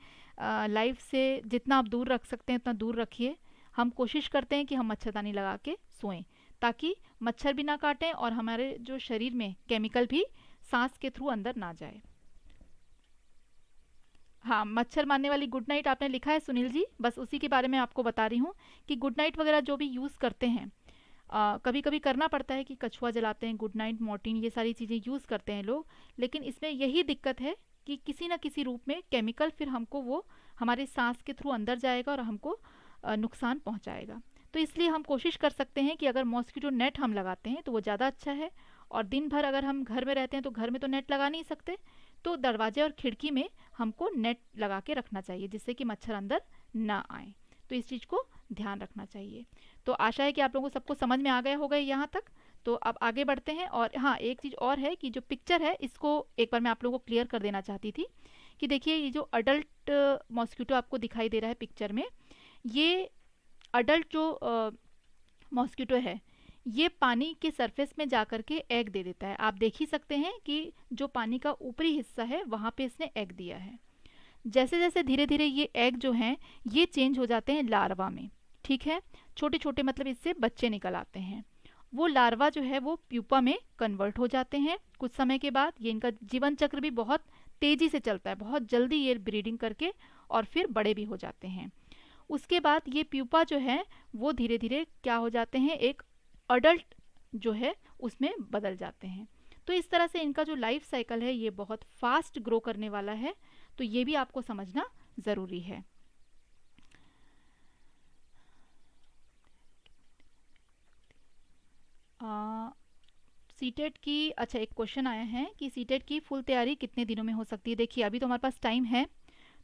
Speaker 1: लाइफ से जितना आप दूर रख सकते हैं उतना दूर रखिए। हम कोशिश करते हैं कि हम मच्छरदानी लगा के सोएं, ताकि मच्छर भी ना काटें और हमारे जो शरीर में केमिकल भी सांस के थ्रू अंदर ना जाए। हाँ, मच्छर मारने वाली गुड नाइट आपने लिखा है सुनील जी, बस उसी के बारे में आपको बता रही हूँ कि गुड नाइट वगैरह जो भी यूज़ करते हैं, कभी कभी करना पड़ता है कि कछुआ जलाते हैं, गुड नाइट, मॉर्टिन, ये सारी चीज़ें यूज़ करते हैं लोग, लेकिन इसमें यही दिक्कत है कि किसी ना किसी रूप में केमिकल फिर हमको वो हमारे सांस के थ्रू अंदर जाएगा और हमको नुकसान पहुँचाएगा। तो इसलिए हम कोशिश कर सकते हैं कि अगर मॉस्किटो नेट हम लगाते हैं तो वो ज़्यादा अच्छा है। और दिन भर अगर हम घर में रहते हैं तो घर में तो नेट लगा नहीं सकते, तो दरवाजे और खिड़की में हमको नेट लगा के रखना चाहिए जिससे कि मच्छर अंदर ना आए। तो इस चीज़ को ध्यान रखना चाहिए। तो आशा है कि आप लोगों को सबको समझ में आ गया होगा यहाँ तक। तो अब आगे बढ़ते हैं। और हाँ, एक चीज़ और है कि जो पिक्चर है इसको एक बार मैं आप लोगों को क्लियर कर देना चाहती थी कि देखिए ये जो अडल्ट मॉस्किटो आपको दिखाई दे रहा है पिक्चर में, ये अडल्ट जो मॉस्किटो है ये पानी के सरफेस में जा कर के एग दे देता है। आप देख ही सकते हैं कि जो पानी का ऊपरी हिस्सा है वहाँ पे इसने एग दिया है। जैसे जैसे धीरे धीरे ये एग जो हैं ये चेंज हो जाते हैं लार्वा में, ठीक है, छोटे छोटे मतलब इससे बच्चे निकल आते हैं। वो लार्वा जो है वो प्यूपा में कन्वर्ट हो जाते हैं कुछ समय के बाद। ये इनका जीवन चक्र भी बहुत तेजी से चलता है, बहुत जल्दी ये ब्रीडिंग करके और फिर बड़े भी हो जाते हैं। उसके बाद ये प्यूपा जो है वो धीरे धीरे क्या हो जाते हैं, एक अडल्ट जो है उसमें बदल जाते हैं। तो इस तरह से इनका जो लाइफ साइकिल है ये बहुत फास्ट ग्रो करने वाला है, तो ये भी आपको समझना ज़रूरी है। सीटेट की, अच्छा एक क्वेश्चन आया है कि सीटेट की फुल तैयारी कितने दिनों में हो सकती है। देखिए अभी तो हमारे पास टाइम है,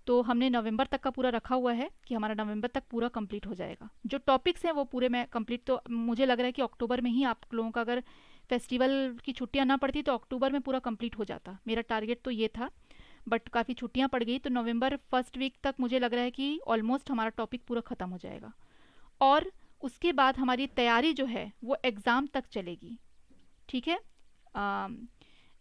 Speaker 1: तो हमने नवंबर तक का पूरा रखा हुआ है कि हमारा नवंबर तक पूरा कंप्लीट हो जाएगा। जो टॉपिक्स हैं वो पूरे में कंप्लीट, तो मुझे लग रहा है कि अक्टूबर में ही आप लोगों का अगर फेस्टिवल की छुट्टियां ना पड़ती तो अक्टूबर में पूरा कंप्लीट हो जाता। मेरा टारगेट तो ये था, बट काफ़ी छुट्टियां पड़ गई, तो नवंबर फर्स्ट वीक तक मुझे लग रहा है कि ऑलमोस्ट हमारा टॉपिक पूरा ख़त्म हो जाएगा। और उसके बाद हमारी तैयारी जो है वो एग्ज़ाम तक चलेगी, ठीक है।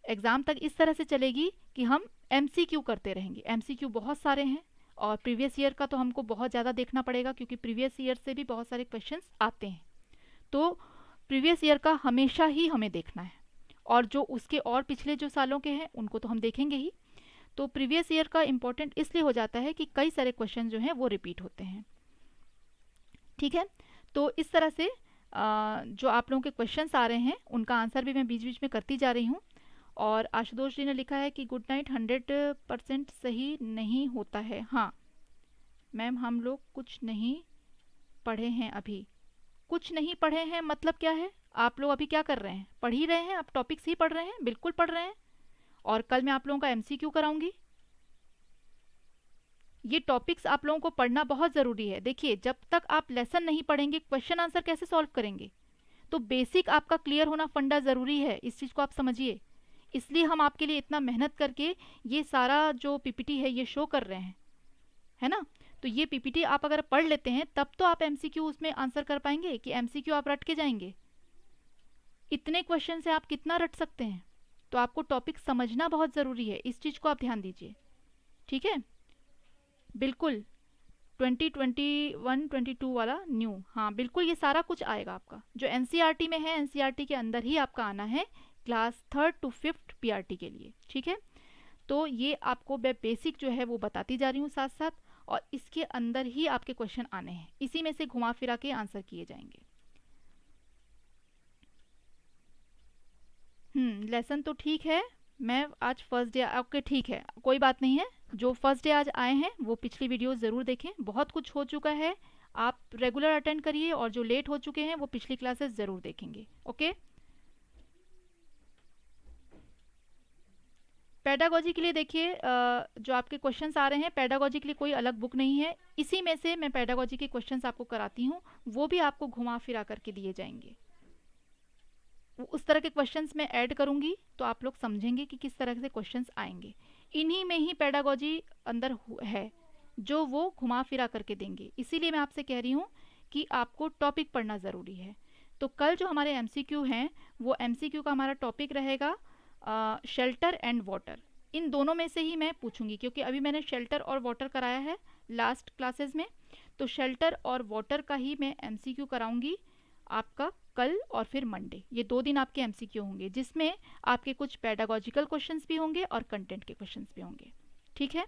Speaker 1: एग्ज़ाम तक इस तरह से चलेगी कि हम एमसीक्यू करते रहेंगे। एमसीक्यू बहुत सारे हैं और प्रीवियस ईयर का तो हमको बहुत ज़्यादा देखना पड़ेगा क्योंकि प्रीवियस ईयर से भी बहुत सारे क्वेश्चंस आते हैं। तो प्रीवियस ईयर का हमेशा ही हमें देखना है, और जो उसके और पिछले जो सालों के हैं उनको तो हम देखेंगे ही। तो प्रीवियस ईयर का इम्पोर्टेंट इसलिए हो जाता है कि कई सारे क्वेश्चन जो हैं वो रिपीट होते हैं, ठीक है। तो इस तरह से जो आप लोगों के क्वेश्चंस आ रहे हैं उनका आंसर भी मैं बीच बीच में करती जा रही हूँ। और आशुतोष जी ने लिखा है कि गुड नाइट 100% सही नहीं होता है। हाँ मैम, हम लोग कुछ नहीं पढ़े हैं अभी। कुछ नहीं पढ़े हैं मतलब क्या है? आप लोग अभी क्या कर रहे हैं? पढ़ ही रहे हैं, आप टॉपिक्स ही पढ़ रहे हैं, बिल्कुल पढ़ रहे हैं। और कल मैं आप लोगों का एमसीक्यू कराऊंगी। ये टॉपिक्स आप लोगों को पढ़ना बहुत ज़रूरी है। देखिए जब तक आप लेसन नहीं पढ़ेंगे क्वेश्चन आंसर कैसे सॉल्व करेंगे? तो बेसिक आपका क्लियर होना फंडा ज़रूरी है, इस चीज़ को आप समझिए। इसलिए हम आपके लिए इतना मेहनत करके ये सारा जो पीपीटी है ये शो कर रहे हैं, है ना। तो ये पीपीटी आप अगर पढ़ लेते हैं तब तो आप एमसीक्यू उसमें आंसर कर पाएंगे, कि एमसीक्यू आप रट के जाएंगे? इतने क्वेश्चन से आप कितना रट सकते हैं? तो आपको टॉपिक समझना बहुत ज़रूरी है, इस चीज़ को आप ध्यान दीजिए, ठीक है। बिल्कुल 2021-22 वाला न्यू, हाँ बिल्कुल ये सारा कुछ आएगा आपका जो एनसीईआरटी में है। एनसीईआरटी के अंदर ही आपका आना है class 3rd to 5th PRT के लिए, ठीक है। तो ये आपको मैं बेसिक जो है वो बताती जा रही हूँ साथ साथ, और इसके अंदर ही आपके क्वेश्चन आने हैं, इसी में से घुमा फिरा के आंसर किए जाएंगे। लेसन तो ठीक है। मैं आज फर्स्ट डे, ओके ठीक है, कोई बात नहीं है। जो फर्स्ट डे आज आए हैं वो पिछली वीडियो ज़रूर देखें, बहुत कुछ हो चुका है। आप रेगुलर अटेंड करिए, और जो लेट हो चुके हैं वो पिछली क्लासेस ज़रूर देखेंगे, ओके। पेडागोजी के लिए देखिए जो आपके क्वेश्चंस आ रहे हैं, पेडागोजी के लिए कोई अलग बुक नहीं है, इसी में से मैं पेडागोजी के क्वेश्चंस आपको कराती हूँ, वो भी आपको घुमा फिरा करके दिए जाएंगे। उस तरह के क्वेश्चंस मैं ऐड करूंगी तो आप लोग समझेंगे कि किस तरह से क्वेश्चंस आएंगे। इन्हीं में ही पेडागोजी अंदर है जो वो घुमा फिरा करके देंगे। इसीलिए मैं आपसे कह रही हूँ कि आपको टॉपिक पढ़ना ज़रूरी है। तो कल जो हमारे एमसीक्यू हैं वो एमसीक्यू का हमारा टॉपिक रहेगा शेल्टर एंड वाटर। इन दोनों में से ही मैं पूछूंगी, क्योंकि अभी मैंने शेल्टर और वाटर कराया है लास्ट क्लासेस में, तो शेल्टर और वाटर का ही मैं एमसीक्यू कराऊंगी आपका कल और फिर मंडे। ये 2 दिन आपके एमसीक्यू होंगे, जिसमें आपके कुछ पेडागोजिकल क्वेश्चंस भी होंगे और कंटेंट के क्वेश्चंस भी होंगे, ठीक है।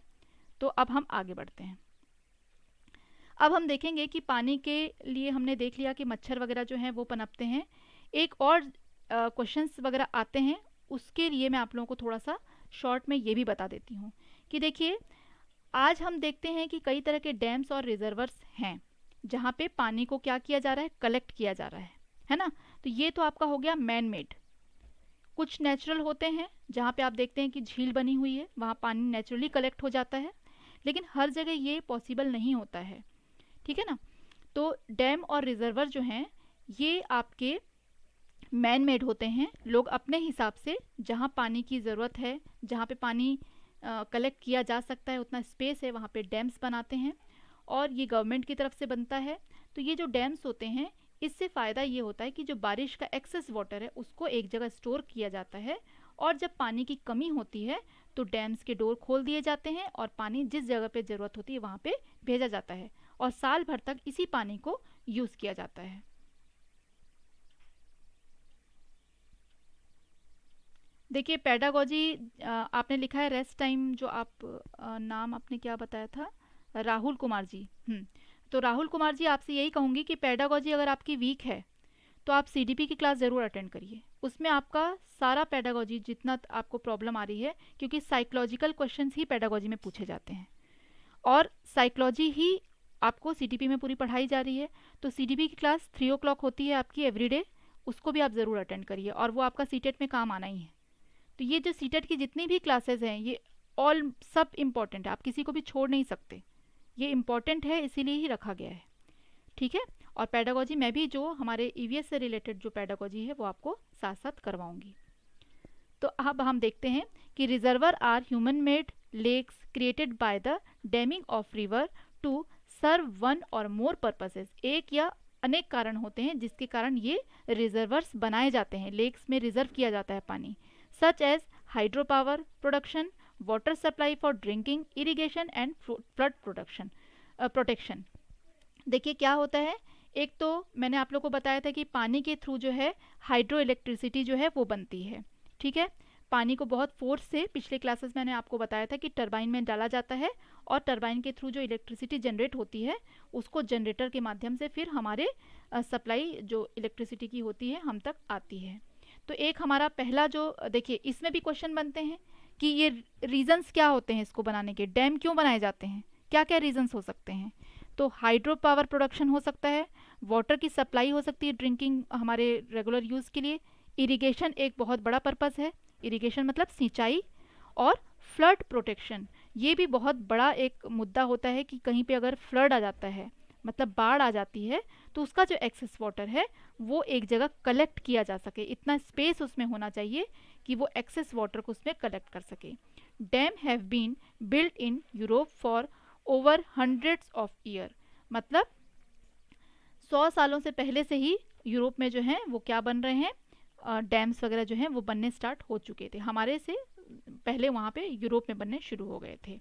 Speaker 1: तो अब हम आगे बढ़ते हैं। अब हम देखेंगे कि पानी के लिए हमने देख लिया कि मच्छर वगैरह जो हैं वो पनपते हैं। एक और क्वेश्चंस वगैरह आते हैं, उसके लिए मैं आप लोगों को थोड़ा सा शॉर्ट में ये भी बता देती हूँ कि देखिए आज हम देखते हैं कि कई तरह के डैम्स और रिजर्वर्स हैं जहाँ पे पानी को क्या किया जा रहा है, कलेक्ट किया जा रहा है ना। तो ये तो आपका हो गया मैन मेड। कुछ नेचुरल होते हैं जहाँ पे आप देखते हैं कि झील बनी हुई है, वहाँ पानी नेचुरली कलेक्ट हो जाता है, लेकिन हर जगह ये पॉसिबल नहीं होता है, ठीक है ना। तो डैम और रिजर्वर जो हैं ये आपके मैन मेड होते हैं। लोग अपने हिसाब से जहाँ पानी की ज़रूरत है, जहाँ पे पानी कलेक्ट किया जा सकता है, उतना स्पेस है, वहाँ पे डैम्स बनाते हैं और ये गवर्नमेंट की तरफ से बनता है। तो ये जो डैम्स होते हैं, इससे फ़ायदा ये होता है कि जो बारिश का एक्सेस वाटर है उसको एक जगह स्टोर किया जाता है और जब पानी की कमी होती है तो डैम्स के डोर खोल दिए जाते हैं और पानी जिस जगह पे ज़रूरत होती है वहाँ पे भेजा जाता है और साल भर तक इसी पानी को यूज़ किया जाता है। देखिए पेडागोजी, आपने लिखा है रेस्ट टाइम, जो आप नाम आपने क्या बताया था, राहुल कुमार जी। तो राहुल कुमार जी, आपसे यही कहूँगी कि पेडागोजी अगर आपकी वीक है तो आप सीडीपी की क्लास ज़रूर अटेंड करिए। उसमें आपका सारा पेडागोजी जितना आपको प्रॉब्लम आ रही है, क्योंकि साइकोलॉजिकल क्वेश्चंस ही पेडागोजी में पूछे जाते हैं और साइकोलॉजी ही आपको सीडीपी में पूरी पढ़ाई जा रही है। तो सीडीपी की क्लास 3 o'clock होती है आपकी एवरीडे, उसको भी आप ज़रूर अटेंड करिए और वो आपका सीटेट में काम आना ही है। तो ये जो सीटेट की जितनी भी क्लासेस हैं ये ऑल सब इम्पॉर्टेंट है, आप किसी को भी छोड़ नहीं सकते, ये इम्पॉर्टेंट है इसीलिए ही रखा गया है। ठीक है, और पेडागोजी मैं भी जो हमारे ईवीएस से रिलेटेड जो पेडागोजी है वो आपको साथ साथ करवाऊंगी। तो अब हम देखते हैं कि reservoir are human made lakes created by the damming of river to serve one or more purposes. एक या अनेक कारण होते हैं जिसके कारण ये रिजर्वर्स बनाए जाते हैं, लेक्स में रिजर्व किया जाता है पानी, such as hydro power production, water supply for drinking, irrigation and flood protection. देखिए क्या होता है, एक तो मैंने आप लोग को बताया था कि पानी के थ्रू जो है हाइड्रो इलेक्ट्रिसिटी जो है वो बनती है। ठीक है, पानी को बहुत फोर्स से, पिछले क्लासेस मैंने आपको बताया था कि टरबाइन में डाला जाता है और टरबाइन के थ्रू जो इलेक्ट्रिसिटी जनरेट होती है उसको जनरेटर के माध्यम से फिर हमारे सप्लाई जो इलेक्ट्रिसिटी की होती है हम तक आती है। तो एक हमारा पहला जो, देखिए इसमें भी क्वेश्चन बनते हैं कि ये रीजंस क्या होते हैं इसको बनाने के, डैम क्यों बनाए जाते हैं, क्या क्या रीजंस हो सकते हैं। तो हाइड्रो पावर प्रोडक्शन हो सकता है, वाटर की सप्लाई हो सकती है ड्रिंकिंग हमारे रेगुलर यूज़ के लिए, इरिगेशन एक बहुत बड़ा पर्पस है, इरिगेशन मतलब सिंचाई, और फ्लड प्रोटेक्शन ये भी बहुत बड़ा एक मुद्दा होता है कि कहीं पे अगर फ्लड आ जाता है, मतलब बाढ़ आ जाती है, तो उसका जो एक्सेस वाटर है वो एक जगह कलेक्ट किया जा सके, इतना स्पेस उसमें होना चाहिए कि वो एक्सेस वाटर को उसमें कलेक्ट कर सके। Dam have been built in Europe for over hundreds of year, मतलब 100 सालों से पहले से ही यूरोप में जो है वो क्या बन रहे हैं, डैम्स वगैरह जो हैं वो बनने स्टार्ट हो चुके थे, हमारे से पहले वहाँ पे यूरोप में बनने शुरू हो गए थे।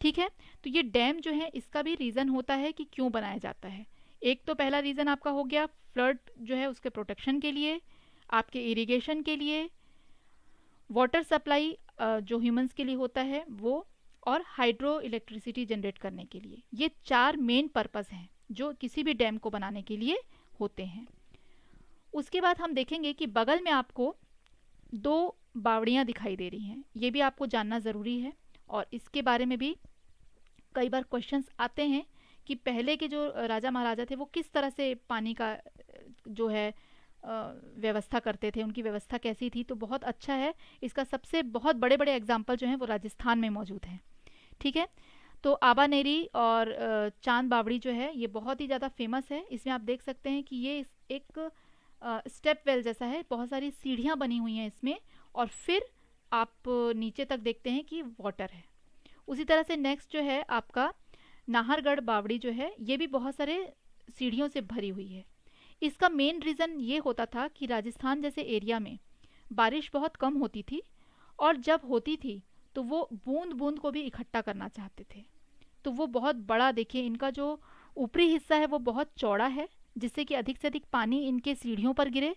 Speaker 1: ठीक है, तो ये डैम जो है इसका भी रीज़न होता है कि क्यों बनाया जाता है। एक तो पहला रीज़न आपका हो गया फ्लड जो है उसके प्रोटेक्शन के लिए, आपके इरिगेशन के लिए, वाटर सप्लाई जो ह्यूमंस के लिए होता है वो, और हाइड्रो इलेक्ट्रिसिटी जनरेट करने के लिए। ये 4 मेन पर्पस हैं जो किसी भी डैम को बनाने के लिए होते हैं। उसके बाद हम देखेंगे कि बगल में आपको 2 बावड़ियाँ दिखाई दे रही हैं, ये भी आपको जानना ज़रूरी है और इसके बारे में भी कई बार क्वेश्चंस आते हैं कि पहले के जो राजा महाराजा थे वो किस तरह से पानी का जो है व्यवस्था करते थे, उनकी व्यवस्था कैसी थी। तो बहुत अच्छा है, इसका सबसे बहुत बड़े बड़े एग्जाम्पल जो हैं वो राजस्थान में मौजूद हैं। ठीक है, तो आबानेरी और चांद बावड़ी जो है ये बहुत ही ज़्यादा फेमस है। इसमें आप देख सकते हैं कि ये एक स्टेप वेल जैसा है, बहुत सारी सीढ़ियाँ बनी हुई हैं इसमें, और फिर आप नीचे तक देखते हैं कि वाटर है। उसी तरह से नेक्स्ट जो है आपका नाहरगढ़ बावड़ी जो है ये भी बहुत सारे सीढ़ियों से भरी हुई है। इसका मेन रीज़न ये होता था कि राजस्थान जैसे एरिया में बारिश बहुत कम होती थी और जब होती थी तो वो बूंद बूंद को भी इकट्ठा करना चाहते थे। तो वो बहुत बड़ा, देखिए इनका जो ऊपरी हिस्सा है वो बहुत चौड़ा है जिससे कि अधिक से अधिक पानी इनके सीढ़ियों पर गिरे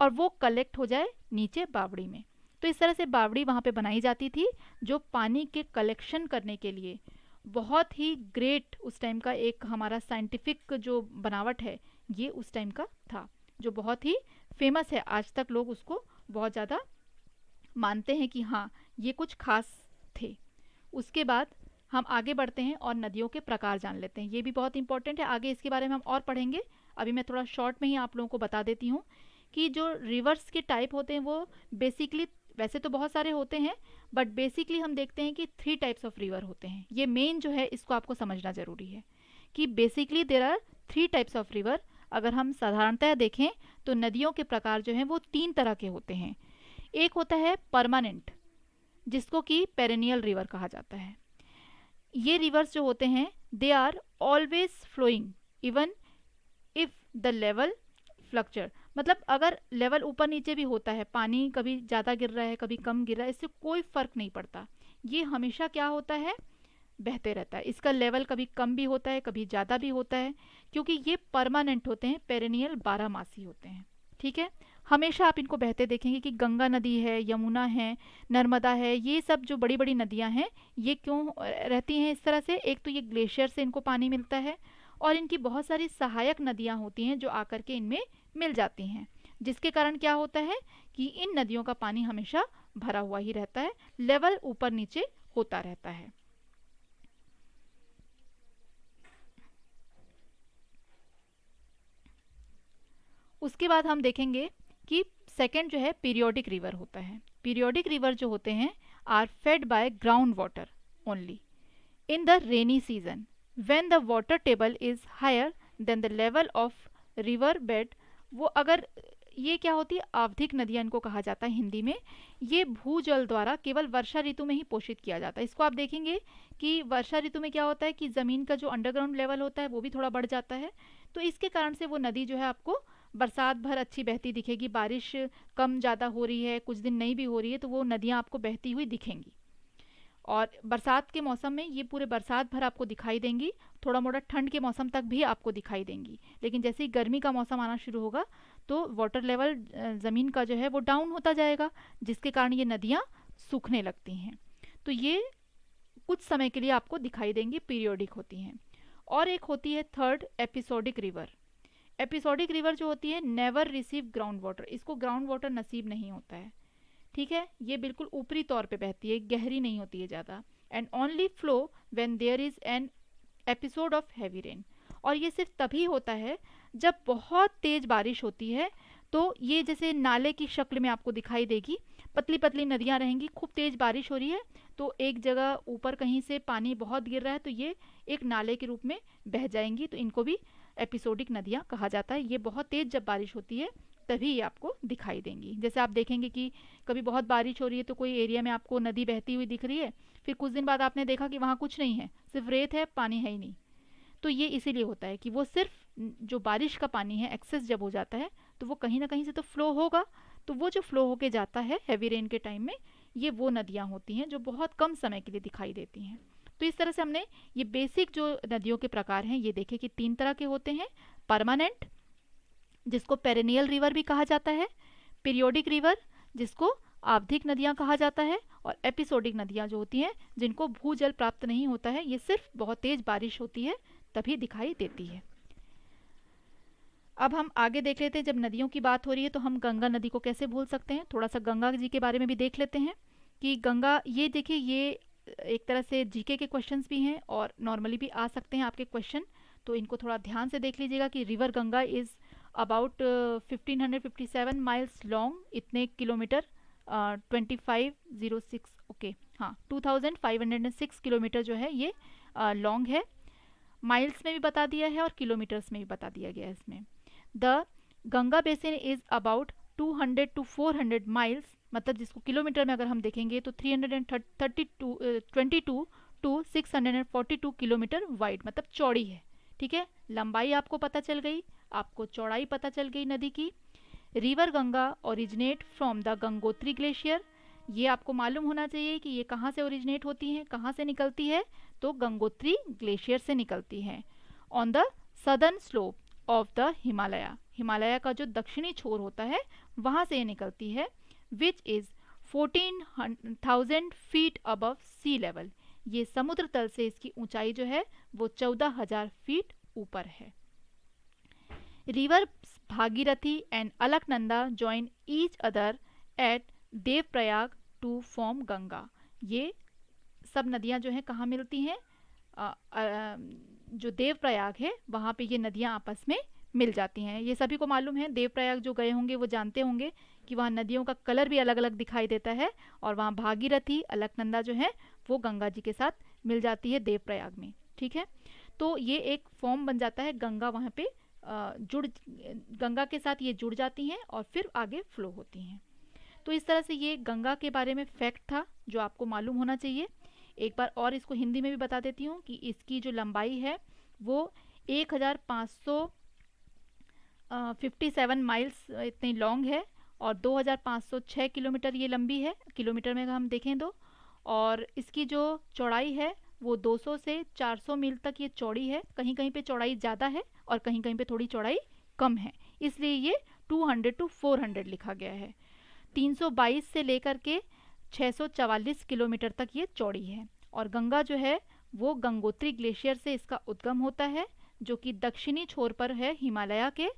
Speaker 1: और वो कलेक्ट हो जाए नीचे बावड़ी में। तो इस तरह से बावड़ी वहाँ पे बनाई जाती थी जो पानी के कलेक्शन करने के लिए बहुत ही ग्रेट, उस टाइम का एक हमारा साइंटिफिक जो बनावट है ये उस टाइम का था, जो बहुत ही फेमस है। आज तक लोग उसको बहुत ज़्यादा मानते हैं कि हाँ ये कुछ खास थे। उसके बाद हम आगे बढ़ते हैं और नदियों के प्रकार जान लेते हैं, ये भी बहुत इंपॉर्टेंट है, आगे इसके बारे में हम और पढ़ेंगे। अभी मैं थोड़ा शॉर्ट में ही आप लोगों को बता देती हूँ कि जो रिवर्स के टाइप होते हैं वो बेसिकली, वैसे तो बहुत सारे होते हैं बट बेसिकली हम देखते हैं कि 3 टाइप्स ऑफ रिवर होते हैं। ये मेन जो है इसको आपको समझना ज़रूरी है कि basically there are 3 types of river अगर हम साधारणतः देखें तो नदियों के प्रकार जो हैं वो 3 तरह के होते हैं। एक होता है परमानेंट, जिसको कि पेरेनियल रिवर कहा जाता है। ये रिवर्स जो होते हैं they are always flowing even if the level fluctuate, मतलब अगर लेवल ऊपर नीचे भी होता है, पानी कभी ज़्यादा गिर रहा है कभी कम गिर रहा है, इससे कोई फर्क नहीं पड़ता, ये हमेशा क्या होता है, बहते रहता है। इसका लेवल कभी कम भी होता है कभी ज़्यादा भी होता है, क्योंकि ये परमानेंट होते हैं, पेरेनियल, बारहमासी होते हैं। ठीक है, हमेशा आप इनको बहते देखेंगे कि गंगा नदी है, यमुना है, नर्मदा है, ये सब जो बड़ी बड़ी नदियां हैं ये क्यों रहती हैं इस तरह से, एक तो ये ग्लेशियर से इनको पानी मिलता है, और इनकी बहुत सारी सहायक नदियां होती हैं जो आकर के इनमें मिल जाती हैं, जिसके कारण क्या होता है कि इन नदियों का पानी हमेशा भरा हुआ ही रहता है, लेवल ऊपर नीचे होता रहता है। उसके बाद हम देखेंगे कि सेकंड जो है पीरियोडिक रिवर होता है। पीरियोडिक रिवर जो होते हैं are fed by ground water only in the rainy season when the water table is higher than the level of river bed. वो अगर ये क्या होती है, आवधिक नदियां इनको कहा जाता है हिंदी में। ये भूजल द्वारा केवल वर्षा ऋतु में ही पोषित किया जाता है। इसको आप देखेंगे कि वर्षा ऋतु में क्या होता है कि ज़मीन का जो अंडरग्राउंड लेवल होता है वो भी थोड़ा बढ़ जाता है, तो इसके कारण से वो नदी जो है आपको बरसात भर अच्छी बहती दिखेगी। बारिश कम ज़्यादा हो रही है, कुछ दिन नहीं भी हो रही है, तो वो नदियाँ आपको बहती हुई दिखेंगी। और बरसात के मौसम में ये पूरे बरसात भर आपको दिखाई देंगी, थोड़ा मोड़ा ठंड के मौसम तक भी आपको दिखाई देंगी। लेकिन जैसे ही गर्मी का मौसम आना शुरू होगा तो वाटर लेवल ज़मीन का जो है वो डाउन होता जाएगा, जिसके कारण ये नदियाँ सूखने लगती हैं। तो ये कुछ समय के लिए आपको दिखाई देंगी, पीरियोडिक होती हैं। और एक होती है third episodic river. Episodic river जो होती है नेवर रिसीव ग्राउंड वाटर, इसको ग्राउंड वाटर नसीब नहीं होता है। ठीक है, ये बिल्कुल ऊपरी तौर पे बहती है, गहरी नहीं होती है ज़्यादा, and only flow when there is an episode of heavy rain. और ये सिर्फ तभी होता है जब बहुत तेज बारिश होती है, तो ये जैसे नाले की शक्ल में आपको दिखाई देगी, पतली पतली नदियाँ रहेंगी, खूब तेज बारिश हो रही है तो एक जगह ऊपर कहीं से पानी बहुत गिर रहा है तो ये एक नाले के रूप में बह जाएंगी, तो इनको भी एपिसोडिक नदियाँ कहा जाता है। ये बहुत तेज जब बारिश होती है तभी ये आपको दिखाई देंगी। जैसे आप देखेंगे कि कभी बहुत बारिश हो रही है तो कोई एरिया में आपको नदी बहती हुई दिख रही है, फिर कुछ दिन बाद आपने देखा कि वहाँ कुछ नहीं है, सिर्फ रेत है, पानी है ही नहीं। तो ये इसीलिए होता है कि वो सिर्फ जो बारिश का पानी है एक्सेस जब हो जाता है तो वो कहीं ना कहीं से तो फ्लो होगा, तो वो जो फ्लो होके जाता है हैवी रेन के टाइम में, ये वो नदियाँ होती हैं जो बहुत कम समय के लिए दिखाई देती हैं। तो इस तरह से हमने ये बेसिक जो नदियों के प्रकार हैं ये देखे कि 3 तरह के होते हैं, परमानेंट जिसको पेरेनियल रिवर भी कहा जाता है, पीरियोडिक रिवर जिसको आवधिक नदियाँ कहा जाता है, और एपिसोडिक नदियाँ जो होती हैं जिनको भूजल प्राप्त नहीं होता है, ये सिर्फ बहुत तेज बारिश होती है तभी दिखाई देती है। अब हम आगे देख लेते हैं, जब नदियों की बात हो रही है तो हम गंगा नदी को कैसे भूल सकते हैं। थोड़ा सा गंगा जी के बारे में भी देख लेते हैं कि गंगा, ये देखिए ये एक तरह से जीके के क्वेश्चंस भी हैं और नॉर्मली भी आ सकते हैं आपके क्वेश्चन, तो इनको थोड़ा ध्यान से देख लीजिएगा कि river Ganga is about 1557 miles long, इतने किलोमीटर, 2506, ओके हाँ 2506 किलोमीटर जो है ये लॉन्ग है। माइल्स में भी बता दिया है और किलोमीटर्स में भी बता दिया गया है इसमें। The Ganga basin is about 200 to 400 miles, मतलब जिसको किलोमीटर में अगर हम देखेंगे तो 322 टू 642 किलोमीटर वाइड, मतलब चौड़ी है। ठीक है, लंबाई आपको पता चल गई, आपको चौड़ाई पता चल गई नदी की। River Ganga originate from the Gangotri glacier, ये आपको मालूम होना चाहिए कि ये कहाँ से ओरिजिनेट होती हैं, कहाँ से निकलती है, तो गंगोत्री ग्लेशियर से निकलती हैं। On the southern slope of the Himalaya, Himalaya का जो दक्षिणी छोर होता है वहाँ से ये निकलती है, which is 14,000 feet above sea level, ये समुद्र तल से इसकी ऊंचाई जो है वो 14,000 फीट ऊपर है। River Bhagirathi and Alaknanda join each other at Devprayag to form Ganga, ये सब नदियाँ जो हैं कहाँ मिलती हैं, जो देवप्रयाग है वहाँ पे ये नदियाँ आपस में मिल जाती हैं। ये सभी को मालूम है, देवप्रयाग जो गए होंगे वो जानते होंगे कि वहाँ नदियों का कलर भी अलग अलग दिखाई देता है, और वहाँ भागीरथी अलकनंदा जो है वो गंगा जी के साथ मिल जाती है देवप्रयाग में। ठीक है, तो ये एक फॉर्म बन जाता है, गंगा वहाँ पे जुड़ गंगा के साथ ये जुड़ जाती हैं और फिर आगे फ्लो होती हैं। तो इस तरह से ये गंगा के बारे में फैक्ट था जो आपको मालूम होना चाहिए। एक बार और इसको हिंदी में भी बता देती हूँ कि इसकी जो लंबाई है वो 1557 माइल्स इतनी लॉन्ग है और 2506 किलोमीटर ये लंबी है, किलोमीटर में हम देखें तो। और इसकी जो चौड़ाई है वो 200 से 400 मील तक ये चौड़ी है। कहीं कहीं पे चौड़ाई ज़्यादा है और कहीं कहीं पे थोड़ी चौड़ाई कम है, इसलिए ये 200 to 400 लिखा गया है। 322 से लेकर के 644 किलोमीटर तक ये चौड़ी है। और गंगा जो है वो गंगोत्री ग्लेशियर से इसका उद्गम होता है, जो कि दक्षिणी छोर पर है हिमालय के,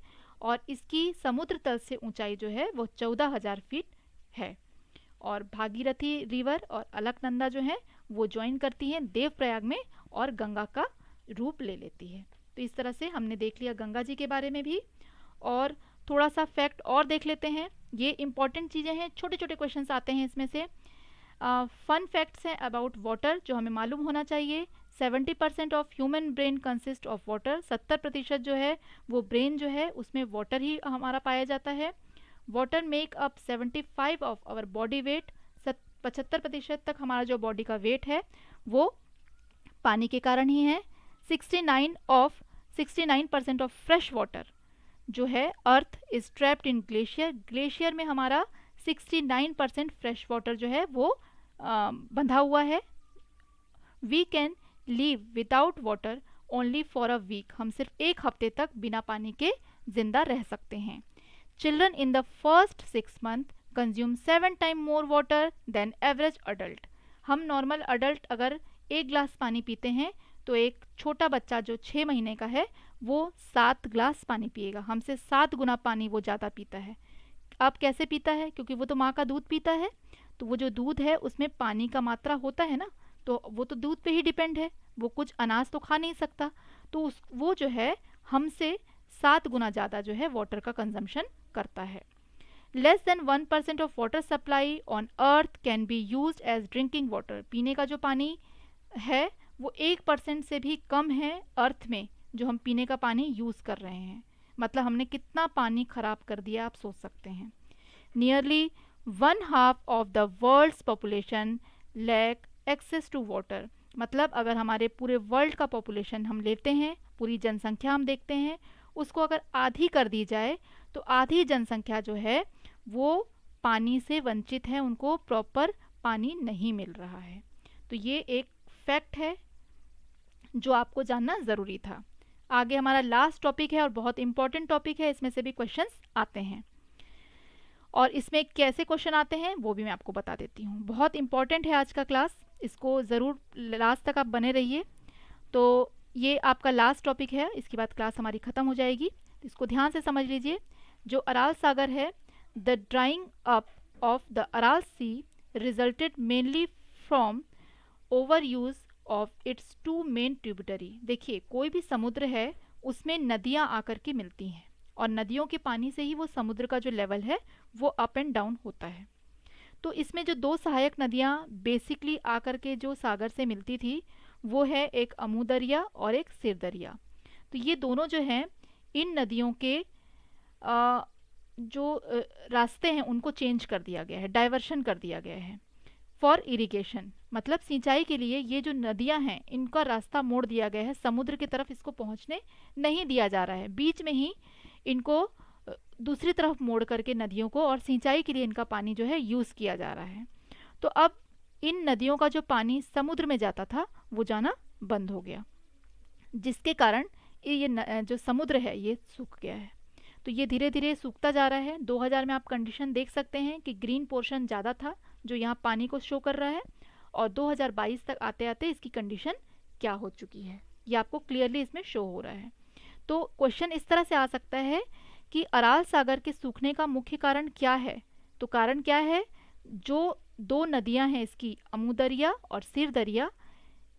Speaker 1: और इसकी समुद्र तल से ऊंचाई जो है वो 14,000 फीट है। और भागीरथी रिवर और अलकनंदा जो है वो ज्वाइन करती हैं देवप्रयाग में और गंगा का रूप ले लेती है। तो इस तरह से हमने देख लिया गंगा जी के बारे में भी। और थोड़ा सा फैक्ट और देख लेते हैं, ये इंपॉर्टेंट चीज़ें हैं, छोटे छोटे क्वेश्चंस आते हैं इसमें से। फन फैक्ट्स हैं अबाउट वाटर जो हमें मालूम होना चाहिए। 70% of human brain consist of water, 70% जो है वो ब्रेन जो है उसमें वाटर ही हमारा पाया जाता है। Water make up 75 of our body weight, 75% तक हमारा जो बॉडी का वेट है वो पानी के कारण ही है। 69% ऑफ फ्रेश वाटर जो है earth is trapped in glacier, glacier में हमारा 69% फ्रेश वाटर जो है वो बंधा हुआ है। We can live without water only for a week, हम सिर्फ एक हफ्ते तक बिना पानी के जिंदा रह सकते हैं। Children in the first 6 months consume 7 times more water than average adult. हम नॉर्मल अडल्ट अगर 1 गिलास पानी पीते हैं तो एक छोटा बच्चा जो 6 महीने का है वो 7 गिलास पानी पिएगा, हमसे 7 गुना पानी वो ज़्यादा पीता है। अब कैसे पीता है? क्योंकि वो तो माँ का दूध पीता है, तो वो जो दूध है उसमें पानी का मात्रा होता है ना, तो वो तो दूध पे ही डिपेंड है, वो कुछ अनाज तो खा नहीं सकता, तो वो जो है हमसे 7 गुना ज़्यादा जो है वाटर का कंजम्पशन करता है। Less than 1% of water supply on earth can be use as drinking water, पीने का जो पानी है वो 1% से भी कम है अर्थ में जो हम पीने का पानी यूज़ कर रहे हैं। मतलब हमने कितना पानी खराब कर दिया आप सोच सकते हैं। Nearly 1/2 of the world's population lack access to water, मतलब अगर हमारे पूरे वर्ल्ड का पॉपुलेशन हम लेते हैं, पूरी जनसंख्या हम देखते हैं, उसको अगर आधी कर दी जाए तो आधी जनसंख्या जो है वो पानी से वंचित है, उनको प्रॉपर पानी नहीं मिल रहा है। तो ये एक फैक्ट है जो आपको जानना ज़रूरी था। आगे हमारा लास्ट टॉपिक है और बहुत इंपॉर्टेंट टॉपिक है, इसमें से भी क्वेश्चंस आते हैं और इसमें कैसे क्वेश्चन आते हैं वो भी मैं आपको बता देती हूँ। बहुत इंपॉर्टेंट है आज का क्लास, इसको ज़रूर लास्ट तक आप बने रहिए। तो ये आपका लास्ट टॉपिक है, इसके बाद क्लास हमारी ख़त्म हो जाएगी, इसको ध्यान से समझ लीजिए। जो अराल सागर है, the drying up of the Aral sea resulted mainly from over use of its 2 main tributary. देखिए कोई भी समुद्र है उसमें नदियाँ आकर के मिलती हैं और नदियों के पानी से ही वो समुद्र का जो लेवल है वो अप एंड डाउन होता है। तो इसमें जो 2 सहायक नदियाँ बेसिकली आकर के जो सागर से मिलती थी वो है एक अमू दरिया और एक सिर दरिया। तो ये दोनों जो हैं, इन नदियों के जो रास्ते हैं उनको चेंज कर दिया गया है, डाइवर्शन कर दिया गया है फॉर इरिगेशन, मतलब सिंचाई के लिए ये जो नदियां हैं इनका रास्ता मोड़ दिया गया है, समुद्र की तरफ इसको पहुंचने नहीं दिया जा रहा है, बीच में ही इनको दूसरी तरफ मोड़ करके नदियों को और सिंचाई के लिए इनका पानी जो है यूज़ किया जा रहा है। तो अब इन नदियों का जो पानी समुद्र में जाता था वो जाना बंद हो गया, जिसके कारण ये जो समुद्र है ये सूख गया है। तो ये धीरे धीरे सूखता जा रहा है। 2000 में आप कंडीशन देख सकते हैं कि ग्रीन पोर्शन ज़्यादा था जो यहाँ पानी को शो कर रहा है, और 2022 तक आते आते इसकी कंडीशन क्या हो चुकी है ये आपको क्लियरली इसमें शो हो रहा है। तो क्वेश्चन इस तरह से आ सकता है कि अराल सागर के सूखने का मुख्य कारण क्या है? तो कारण क्या है, जो 2 नदियां हैं इसकी अमू दरिया और सिर दरिया,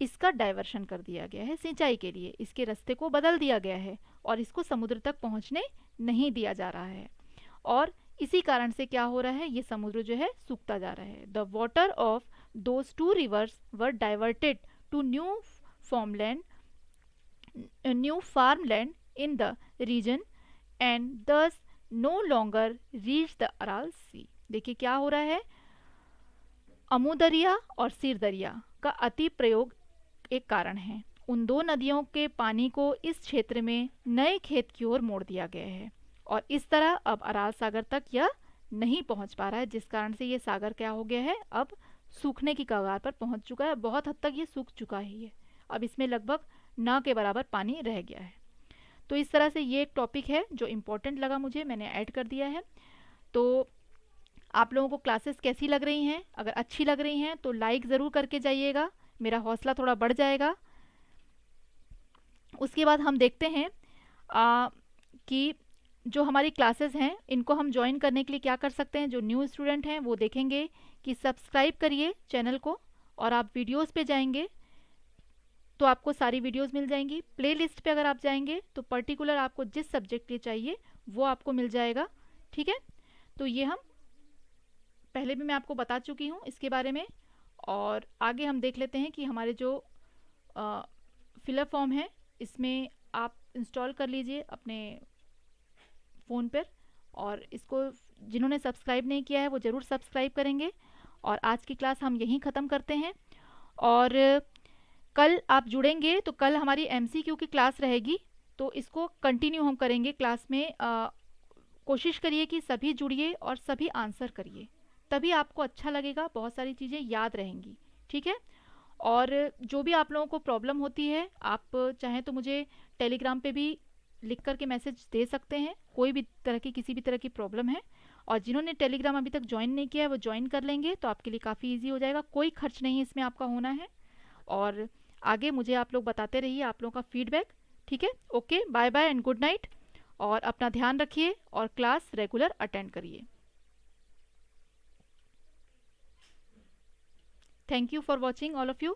Speaker 1: इसका डाइवर्शन कर दिया गया है सिंचाई के लिए, इसके रास्ते को बदल दिया गया है और इसको समुद्र तक पहुंचने नहीं दिया जा रहा है, और इसी कारण से क्या हो रहा है, ये समुद्र जो है सूखता जा रहा है। The water of those 2 rivers were diverted to new farmland in the region and thus no longer reach the Aral Sea। देखिए क्या हो रहा है, अमू दरिया और सीर दरिया का अति प्रयोग एक कारण है। उन दो नदियों के पानी को इस क्षेत्र में नए खेत की ओर मोड़ दिया गया है और इस तरह अब अराल सागर तक यह नहीं पहुंच पा रहा है, जिस कारण से ये सागर क्या हो गया है, अब सूखने की कगार पर पहुंच चुका है। बहुत हद तक ये सूख चुका ही है, अब इसमें लगभग ना के बराबर पानी रह गया है। तो इस तरह से ये एक टॉपिक है जो इम्पोर्टेंट लगा मुझे, मैंने ऐड कर दिया है। तो आप लोगों को क्लासेस कैसी लग रही हैं? अगर अच्छी लग रही हैं तो लाइक ज़रूर करके जाइएगा, मेरा हौसला थोड़ा बढ़ जाएगा। उसके बाद हम देखते हैं कि जो हमारी क्लासेस हैं इनको हम ज्वाइन करने के लिए क्या कर सकते हैं। जो न्यू स्टूडेंट हैं वो देखेंगे कि सब्सक्राइब करिए चैनल को और आप वीडियोस पे जाएंगे तो आपको सारी वीडियोस मिल जाएंगी। प्लेलिस्ट पे अगर आप जाएंगे तो पर्टिकुलर आपको जिस सब्जेक्ट के चाहिए वो आपको मिल जाएगा, ठीक है। तो ये हम पहले भी मैं आपको बता चुकी हूँ इसके बारे में। और आगे हम देख लेते हैं कि हमारे जो फिलअप फॉर्म है इसमें आप इंस्टॉल कर लीजिए अपने फ़ोन पर, और इसको जिन्होंने सब्सक्राइब नहीं किया है वो ज़रूर सब्सक्राइब करेंगे। और आज की क्लास हम यहीं ख़त्म करते हैं और कल आप जुड़ेंगे तो कल हमारी एमसीक्यू की क्लास रहेगी, तो इसको कंटिन्यू हम करेंगे क्लास में। कोशिश करिए कि सभी जुड़िए और सभी आंसर करिए, तभी आपको अच्छा लगेगा, बहुत सारी चीज़ें याद रहेंगी, ठीक है। और जो भी आप लोगों को प्रॉब्लम होती है आप चाहें तो मुझे टेलीग्राम पे भी लिख करके मैसेज दे सकते हैं, कोई भी तरह की किसी भी तरह की प्रॉब्लम है। और जिन्होंने टेलीग्राम अभी तक ज्वाइन नहीं किया है वो ज्वाइन कर लेंगे तो आपके लिए काफ़ी इजी हो जाएगा, कोई खर्च नहीं है इसमें आपका होना है। और आगे मुझे आप लोग बताते रहिए आप लोगों का फीडबैक, ठीक है। Okay, bye bye and good night, और अपना ध्यान रखिए और क्लास रेगुलर अटेंड करिए। Thank you for watching all of you.